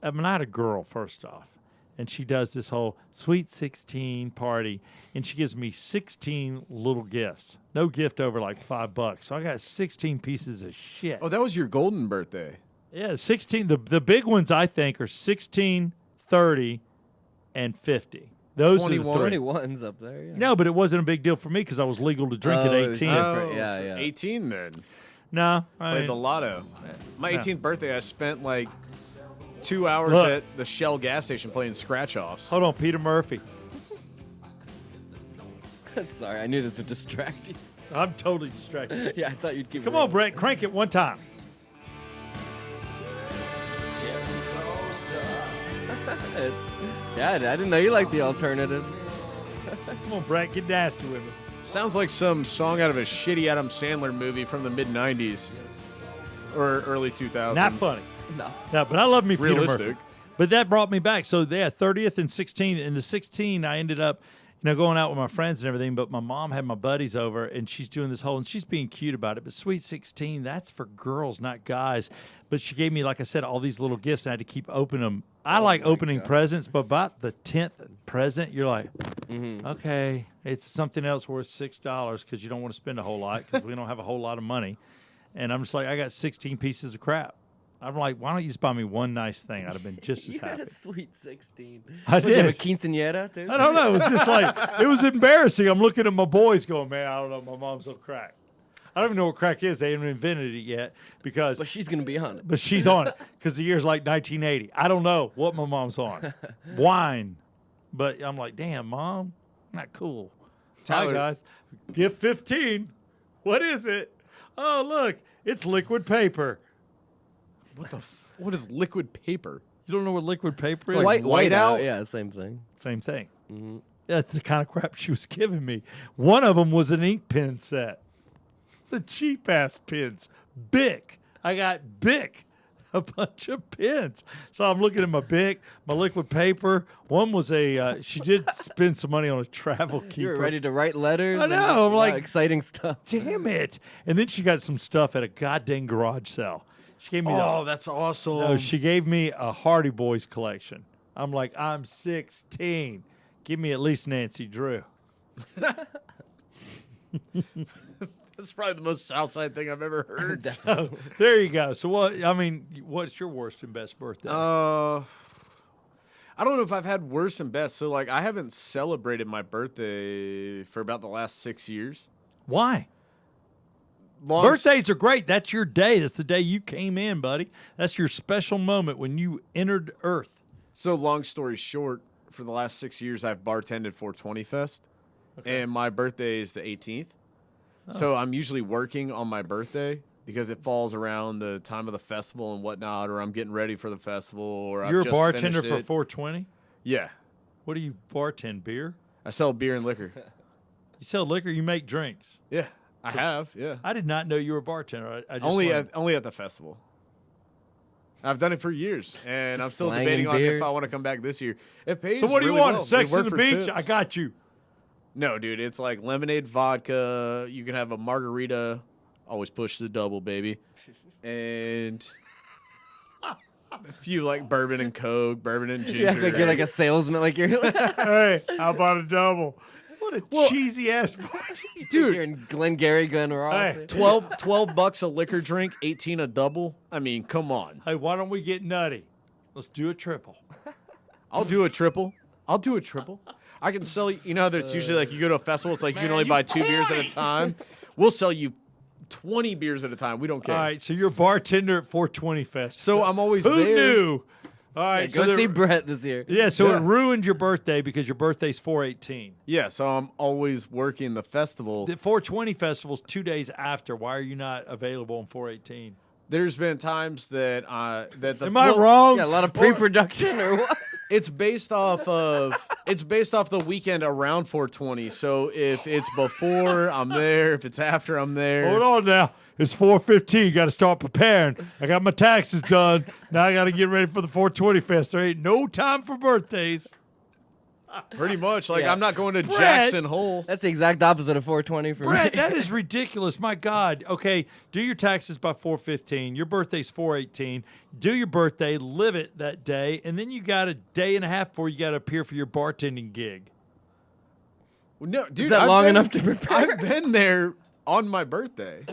I mean, I had a girl, first off. And she does this whole Sweet 16 party, and she gives me 16 little gifts. No gift over like $5. So I got 16 pieces of shit. Oh, that was your golden birthday. Yeah, 16. The big ones I think are 16, 30, and 50. Those are the 21. three. 21's up there. Yeah. No, but it wasn't a big deal for me because I was legal to drink at Oh, it was 18. different. Yeah, yeah. 18 then. No, Played the lotto. My Yeah. 18th birthday, I spent like 2 hours Look. at the Shell gas station playing scratch-offs. hold on, Peter Murphy. Sorry, I knew this would distract you. I'm totally distracted. Yeah, I thought you'd keep. Come on, Brett, crank it one time. Yeah, I didn't know you liked the alternatives. Come on, Brett, get nasty with it. Sounds like some song out of a shitty Adam Sandler movie from the mid-90s or early 2000s. Not funny. No. No, but I love me Peter Realistic. Murphy. But that brought me back. So yeah, 30th and 16th. In the 16, I ended up, going out with my friends and everything. But my mom had my buddies over, and she's doing this whole, and she's being cute about it. But Sweet 16, that's for girls, not guys. But she gave me, like I said, all these little gifts, and I had to keep opening them. I like opening presents, but about the 10th present, you're like, okay, it's something else worth $6 because you don't want to spend a whole lot because we don't have a whole lot of money. And I'm just like, I got 16 pieces of crap. I'm like, why don't you just buy me one nice thing? I'd have been just as You had happy. a sweet 16. I Did you have a did. quinceañera, too? I don't know. It was just like, it was embarrassing. I'm looking at my boys going, man, I don't know. My mom's on crack. I don't even know what crack is. They haven't invented it yet because, But she's going to be on it. but she's on it because the year's like 1980. I don't know what my mom's on. Wine. But I'm like, damn, Mom, not cool. Tyler- Hi, guys. Gift 15. What is it? Oh, look, it's liquid paper. What is liquid paper? You don't know what liquid paper is? like white out? Yeah, same thing. Same thing. That's the kind of crap she was giving me. One of them was an ink pen set. The cheap ass pens. Bic. I got Bic. A bunch of pens. So I'm looking at my Bic, my liquid paper. One was she did spend some money on a travel You keeper. were ready to write letters. I and know, I'm like- exciting stuff. Damn it. And then she got some stuff at a goddamn garage sale. She gave me Oh, that's awesome. No, she gave me a Hardy Boys collection. I'm like, I'm 16. Give me at least Nancy Drew. That's probably the most Southside thing I've ever heard. Oh, there you go. So what's your worst and best birthday? I don't know if I've had worse and best. So, like, I haven't celebrated my birthday for about the last 6 years. Why? Long Birthdays are great. That's your day. That's the day you came in, buddy. That's your special moment when you entered Earth. So, long story short, for the last 6 years, I've bartended 420 Fest, and my birthday is the 18th. So I'm usually working on my birthday because it falls around the time of the festival and whatnot, or I'm getting ready for the festival, or You're I've a just bartender finished for it. 420? Yeah, What do you bartend? Beer? I sell beer and liquor. You sell liquor, you make drinks. Yeah, I have. Yeah, I did not know you were a bartender. I just only learned. at the festival. I've done it for years, and I'm still Slanging debating on beers. if I want to come back this year. It pays. So what do you really want? well. Sex We on work the for beach? tips. I got you. No, dude, it's like lemonade, vodka. You can have a margarita. Always push the double, baby. And a few like bourbon and Coke, bourbon and ginger. You act like you're like a salesman. Like you're, Hey, how about a double? What a cheesy ass party. dude. You're in Glengarry Glen Ross. Hey. 12 bucks a liquor drink, 18 a double. I mean, come on. Hey, why don't we get nutty? Let's do a triple. I'll do a triple. I can sell you know how it's usually like you go to a festival, it's like you can only buy 2 beers at a time. We'll sell you 20 beers at a time. We don't care. All right, so you're a bartender at 420 Fest. So I'm always Who there. knew? All right, Go so see Brett this year. yeah, so Yeah. it ruined your birthday because your birthday's 418. Yeah, so I'm always working the festival. The 420 festival's 2 days after. Why are you not available on 418? There's been times that the Am I wrong? Yeah, a lot of pre-production or what? It's based off the weekend around 420. So if it's before, I'm there. If it's after, I'm there. Hold on now. It's 4:15. You got to start preparing. I got my taxes done. Now I got to get ready for the 420 Fest. There ain't no time for birthdays. Pretty much. Like, Yeah. I'm not going to Brett. Jackson Hole. That's the exact opposite of 420 for Brett, me. that is ridiculous. My God. Okay, do your taxes by 4:15. Your birthday's 4:18. Do your birthday, live it that day, and then you got a day and a half before you got to appear for your bartending gig. No, dude. Is that I've long been- enough to prepare? I've been there on my birthday.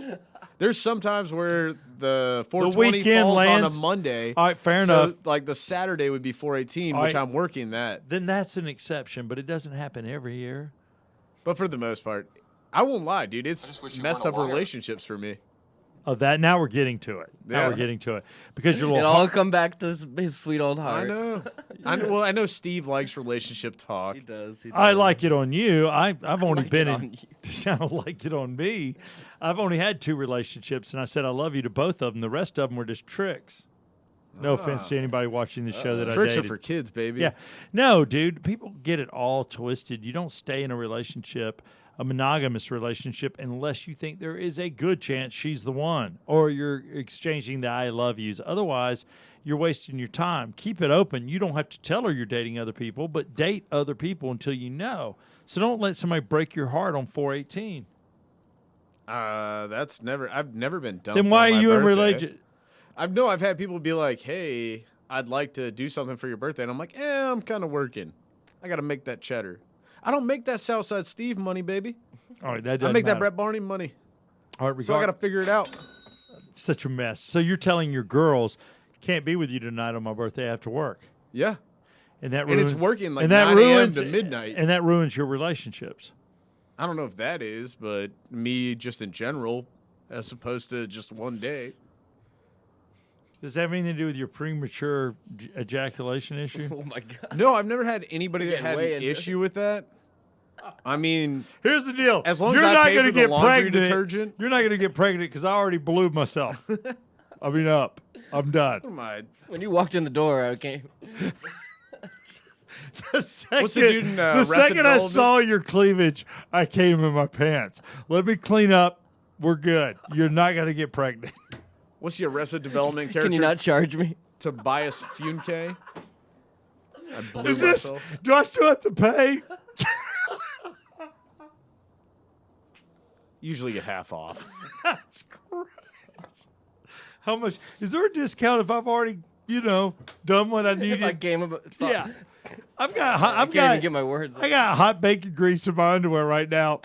There's some times where the 420 weekend falls lands on a Monday. All right, fair so, enough. like the Saturday would be 418, All which right. I'm working that. Then that's an exception, but it doesn't happen every year. But for the most part, I won't lie, dude. just It's wish you messed weren't up a liar. relationships for me. Oh, that now we're getting to it. Now Yeah. we're getting to it because your It little all come back to his sweet old I heart. know. Well, I know Steve likes relationship talk. He does. I like it on you. I've only like been it in. on I don't like it on me. I've only had 2 relationships, and I said I love you to both of them. The rest of them were just tricks. No offense to anybody watching the show that I Tricks are dated. for kids, baby. Yeah, no, dude. People get it all twisted. You don't stay in a relationship, a monogamous relationship, unless you think there is a good chance she's the one, or you're exchanging the "I love yous." Otherwise, you're wasting your time. Keep it open. You don't have to tell her you're dating other people, but date other people until you know. So don't let somebody break your heart on 418. That's never. I've never been dumped. Then why on are my you in birthday. relationship? I've had people be like, "Hey, I'd like to do something for your birthday," and I'm like, I'm kind of working. I got to make that cheddar. I don't make that Southside Steve money, baby. All right, that I doesn't make that matter. Brett Barney money. All right, So I got to figure it out. such a mess. So you're telling your girls can't be with you tonight on my birthday after work, Yeah. and that And ruins, it's working like and that 9 a.m. ruins to midnight. and that ruins your relationships. I don't know if that is, but me just in general, as opposed to just one day. Does that have anything to do with your premature ejaculation issue? Oh my god. No, I've never had anybody that Getting had way an into it. issue with that. I mean, Here's the deal: As long you're as I not pay gonna for the get laundry pregnant. detergent. You're not going to get pregnant because I already blew myself. I mean, I'm done. my When you walked in the door, I came. The second, What's the dude in, the Arrested second I Development? saw your cleavage, I came in my pants. Let me clean up. We're good. You're not going to get pregnant. what's the Arrested Development character? Can you not charge me? Tobias Funke. I blew Is this? myself. Do I still have to pay? Usually get half off. That's correct. How much? Is there a discount if I've already, done what I If I needed? came about. Yeah. I've got. I I've can't even got. get my words. I got hot bacon grease in my underwear right now.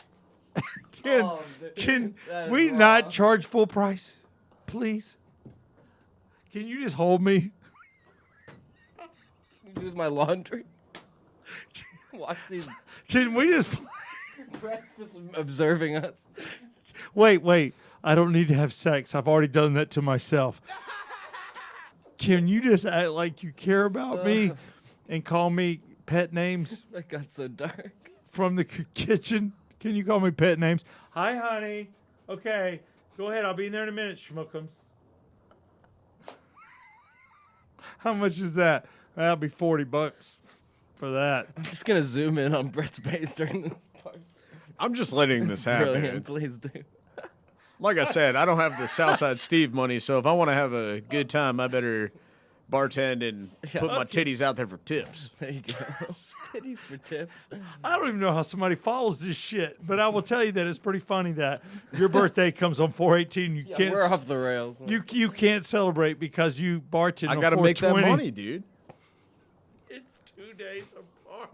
Can Oh, dude, can that is we wrong. not charge full price, please? Can you just hold me? Do my laundry. Watch these Can we just breasts just observing us. wait? I don't need to have sex. I've already done that to myself. Can you just act like you care about me and call me pet names That got so dark. from the kitchen? Can you call me pet names? Hi, honey. Okay, go ahead. I'll be in there in a minute, schmookums. How much is that? That'll be $40 for that. I'm just gonna zoom in on Brett's face during this part. I'm just letting this happen. Brilliant, please do. Like I said, I don't have the Southside Steve money, so if I want to have a good time, I better bartend and Yeah, put my okay. titties out there for tips. There you go. Titties for tips. I don't even know how somebody follows this shit, but I will tell you that it's pretty funny that your birthday comes on 4/18. You Yeah, can't. we're off the rails. You can't celebrate because you bartend. I on got to make that 4/20. money, dude. It's 2 days apart.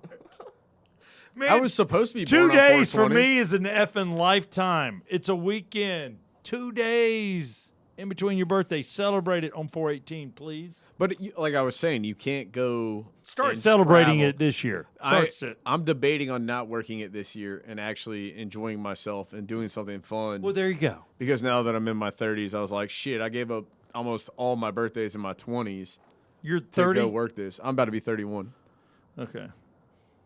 Man, I was supposed to be 2 born on days for 4/20. me is an effing lifetime. It's a weekend. 2 days in between your birthday. Celebrate it on 4/18, please. But like I was saying, you can't go Start and celebrating travel. it this year. I'm debating on not working it this year and actually enjoying myself and doing something fun. Well, there you go. Because now that I'm in my 30s, I was like, shit, I gave up almost all my birthdays in my 20s You're to 30. go work this. I'm about to be 31. Okay.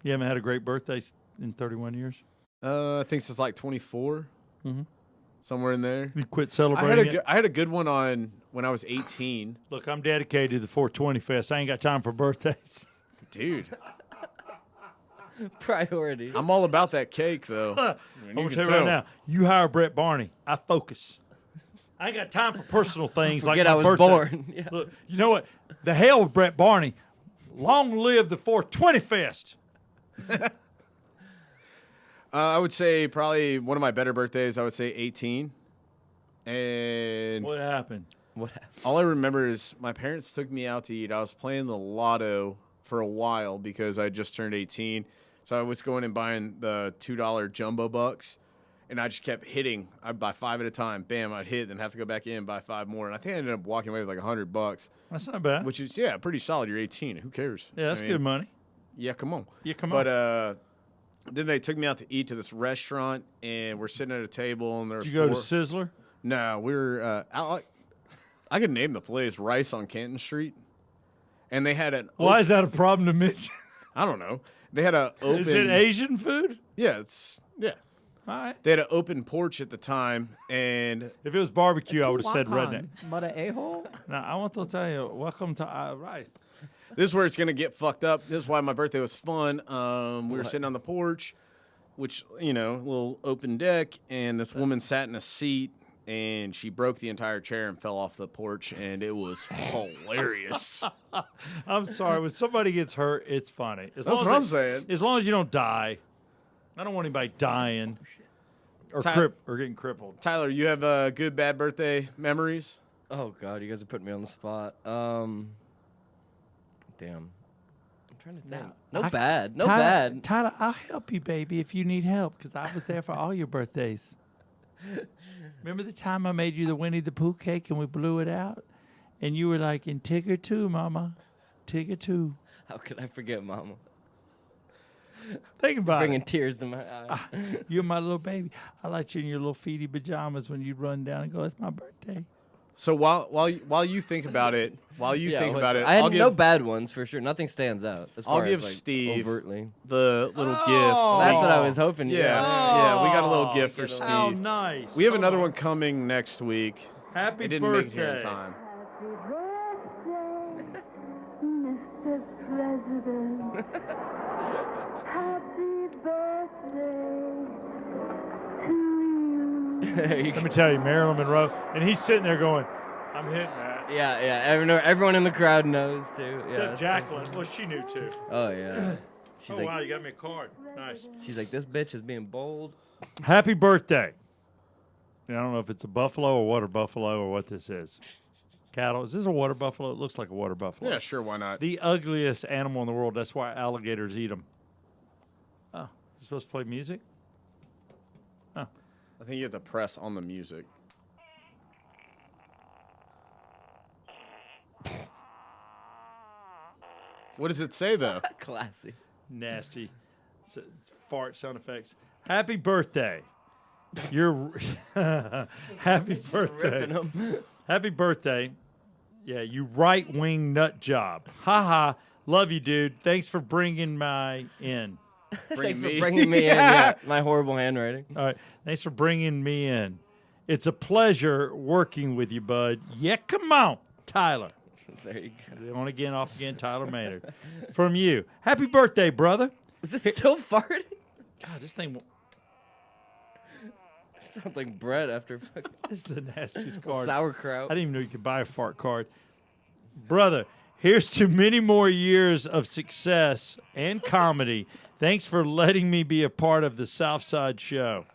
You haven't had a great birthday in 31 years? I think it's like 24, somewhere in there. You quit I celebrating it? had a good one on when I was 18. Look, I'm dedicated to the 420 Fest. I ain't got time for birthdays. Dude, Priority. I'm all about that cake, though. I'm going to tell you right now, you hire Brett Barney, I focus. I ain't got time for personal things like Forget my I was birthday. born. Yeah. Look, you know what? The hell with Brett Barney. Long live the 420 Fest. I would say probably one of my better birthdays, I would say 18. And What happened? What happened? all I remember is my parents took me out to eat. I was playing the lotto for a while because I just turned 18. So I was going and buying the $2 jumbo bucks. And I just kept hitting. I'd buy 5 at a time. Bam, I'd hit, then have to go back in, buy 5 more. And I think I ended up walking away with like $100, That's not bad. which is, pretty solid. You're 18. Who cares? Yeah, that's I mean, good money. Yeah, come on. Yeah, come But on. then they took me out to eat to this restaurant, and we're sitting at a table, and there's Did you go to 4. Sizzler? No, we were. I could name the place Rice on Canton Street, and they had an. Why is that a problem to mention? I don't know. They had a open. Is it Asian food? Yeah, All right. They had an open porch at the time, and If it was barbecue, I would have said redneck. But an a-hole? Now, I want to tell you, welcome to Rice. this is where it's gonna get fucked up. This is why my birthday was fun. We were sitting on the porch, which a little open deck, and this woman sat in a seat, and she broke the entire chair and fell off the porch, and it was hilarious. I'm sorry. When somebody gets hurt, it's funny. As That's long as what I'm saying. As long as you don't die. I don't want anybody dying or or getting crippled. Tyler, you have good bad birthday memories? Oh, God, you guys are putting me on the spot. Damn. I'm trying to think. No bad. Tyler, I'll help you, baby, if you need help, because I was there for all your birthdays. Remember the time I made you the Winnie the Pooh cake and we blew it out? And you were like, and Tigger too, Mama. Tigger too. How could I forget, Mama? Think about Bringing it. tears to my eyes. You're my little baby. I like you in your little feety pajamas when you run down and go, it's my birthday. So while you think about it, I had no bad ones for sure. Nothing stands out. As I'll far give as, like, Steve overtly. the little gift. That's what I was hoping. Yeah, we got a little gift for Steve. How nice. We have another one coming next week. Happy It didn't make it here in birthday. time. Mr. President. Happy birthday to you. There you Let go. me tell you, Marilyn Monroe. And he's sitting there going, I'm hitting that. Yeah. Everyone in the crowd knows too. Yeah, Except it's Jacqueline. Well, she knew too. like- oh yeah. She's Oh, like, wow, you got me a card. Nice. she's like, this bitch is being bold. Happy birthday. I don't know if it's a buffalo or water buffalo or what this is. Cattle. Is this a water buffalo? It looks like a water buffalo. Yeah, sure, why not? The ugliest animal in the world. That's why alligators eat them. Oh, is it supposed to play music? Oh. I think you have to press on the music. What does it say though? Classy. Nasty. It's fart sound effects. Happy birthday. You're happy birthday. Ripping them. Happy birthday. Yeah, you right wing nut job. Ha. Love you, dude. Thanks for bringing my in. Thanks for bringing me in. Yeah, my horrible handwriting. All right. Thanks for bringing me in. It's a pleasure working with you, bud. Yeah, come on, Tyler. There you go. On again, off again, Tyler Maynard. From you. Happy birthday, brother. Is this still farting? God, this thing. Sounds like bread after fucking This is the nastiest card. sauerkraut. I didn't even know you could buy a fart card. Brother, here's to many more years of success and comedy. Thanks for letting me be a part of the Southside show.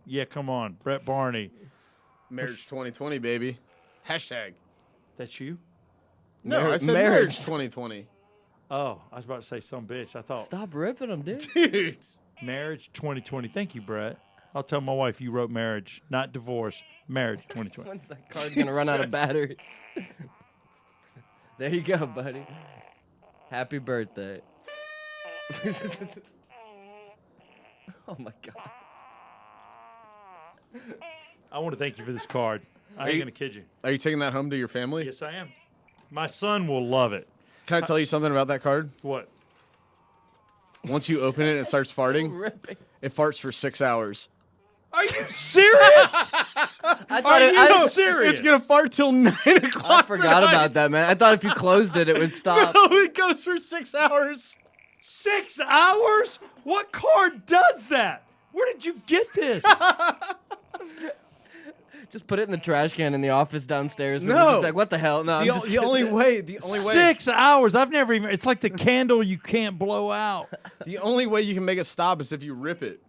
Yeah, come on. Brett Barney. Marriage 2020, baby. Hashtag. That's you? No, I said marriage. marriage 2020. Oh, I was about to say some bitch. I thought Stop ripping them, dude. Dude. marriage 2020. Thank you, Brett. I'll tell my wife you wrote marriage, not divorce. Marriage 2020. When's that card gonna run out of batteries? There you go, buddy. Happy birthday. Oh my god. I want to thank you for this card. I ain't you- going to kid you. Are you taking that home to your family? Yes, I am. My son will love it. Can I tell you something about that card? What? Once you open it and it starts farting, Ripping. it farts for 6 hours. Are you serious? I Are you No, serious? It's going to fart till 9 o'clock. I forgot about that, man. I thought if you closed it, it would stop. No, it goes for 6 hours. 6 hours? What card does that? Where did you get this? Just put it in the trash can in the office downstairs. We're No. just like, what the hell? No, I'm just The only kidding. way 6 hours. I've never even. It's like the candle you can't blow out. the only way you can make it stop is if you rip it.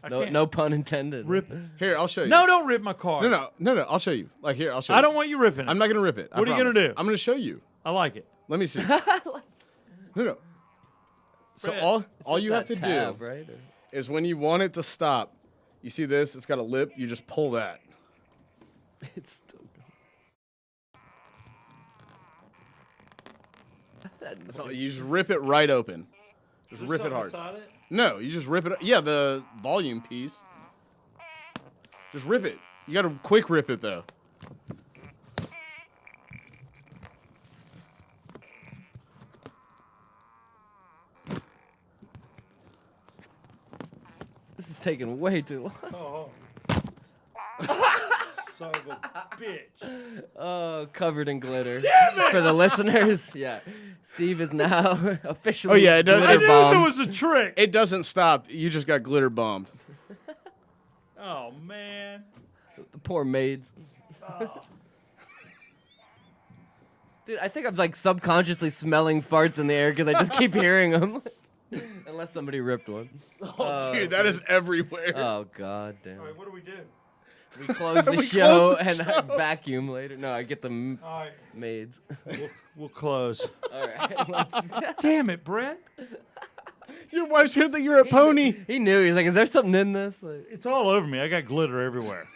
I No, can't- no pun intended. Rip. Here, I'll show you. No, don't rip my card. No, I'll show you. Like here, I'll show you. I don't want you ripping it. I'm not gonna rip it. I What are you gonna promise. do? I'm gonna show you. I like it. Let me see. No. So Brett, all you have to That tab, do right? is when you want it to stop. You see this? It's got a lip. You just pull that. It's still going. That's all, you just rip it right open. Just rip it hard. No, you just rip it. Yeah, the volume piece. Just rip it. You got to quick rip it, though. This is taking way too long. Oh. Son of a bitch. Oh, covered in glitter. For the listeners, yeah. Steve is now officially Oh, yeah, it does- I glitter knew bomb. there was a trick. It doesn't stop. You just got glitter bombed. Oh, man. The poor maids. Oh. Dude, I think I'm like subconsciously smelling farts in the air because I just keep hearing them. Unless somebody ripped one. Oh, dude, that is everywhere. Oh, god damn. All right, what do we do? We close the We show close the and I show. vacuum later. No, I get the All right, maids. we'll close. All right. Let's Damn it, Brett. Your wife's going to think you're a pony. He knew. He's like, is there something in this? Like, It's all over me. I got glitter everywhere.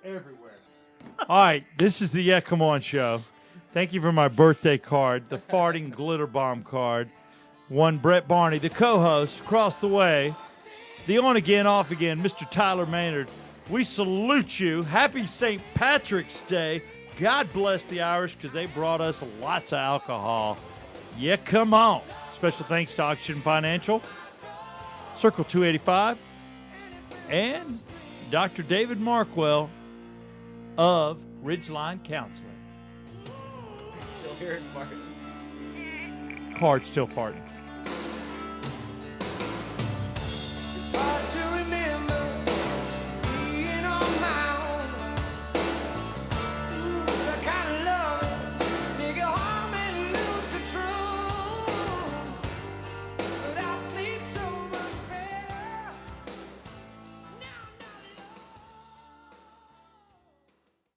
Everywhere. All right, this is the Yeah Come On show. Thank you for my birthday card, the farting glitter bomb card. One Brett Barney, the co-host, across the way, the on again, off again, Mr. Tyler Maynard. We salute you. Happy St. Patrick's Day. God bless the Irish because they brought us lots of alcohol. Yeah, come on. Special thanks to Oxygen Financial, Circle 285, and Dr. David Markwell of Ridgeline Counseling. still hear it fart. Card still farting.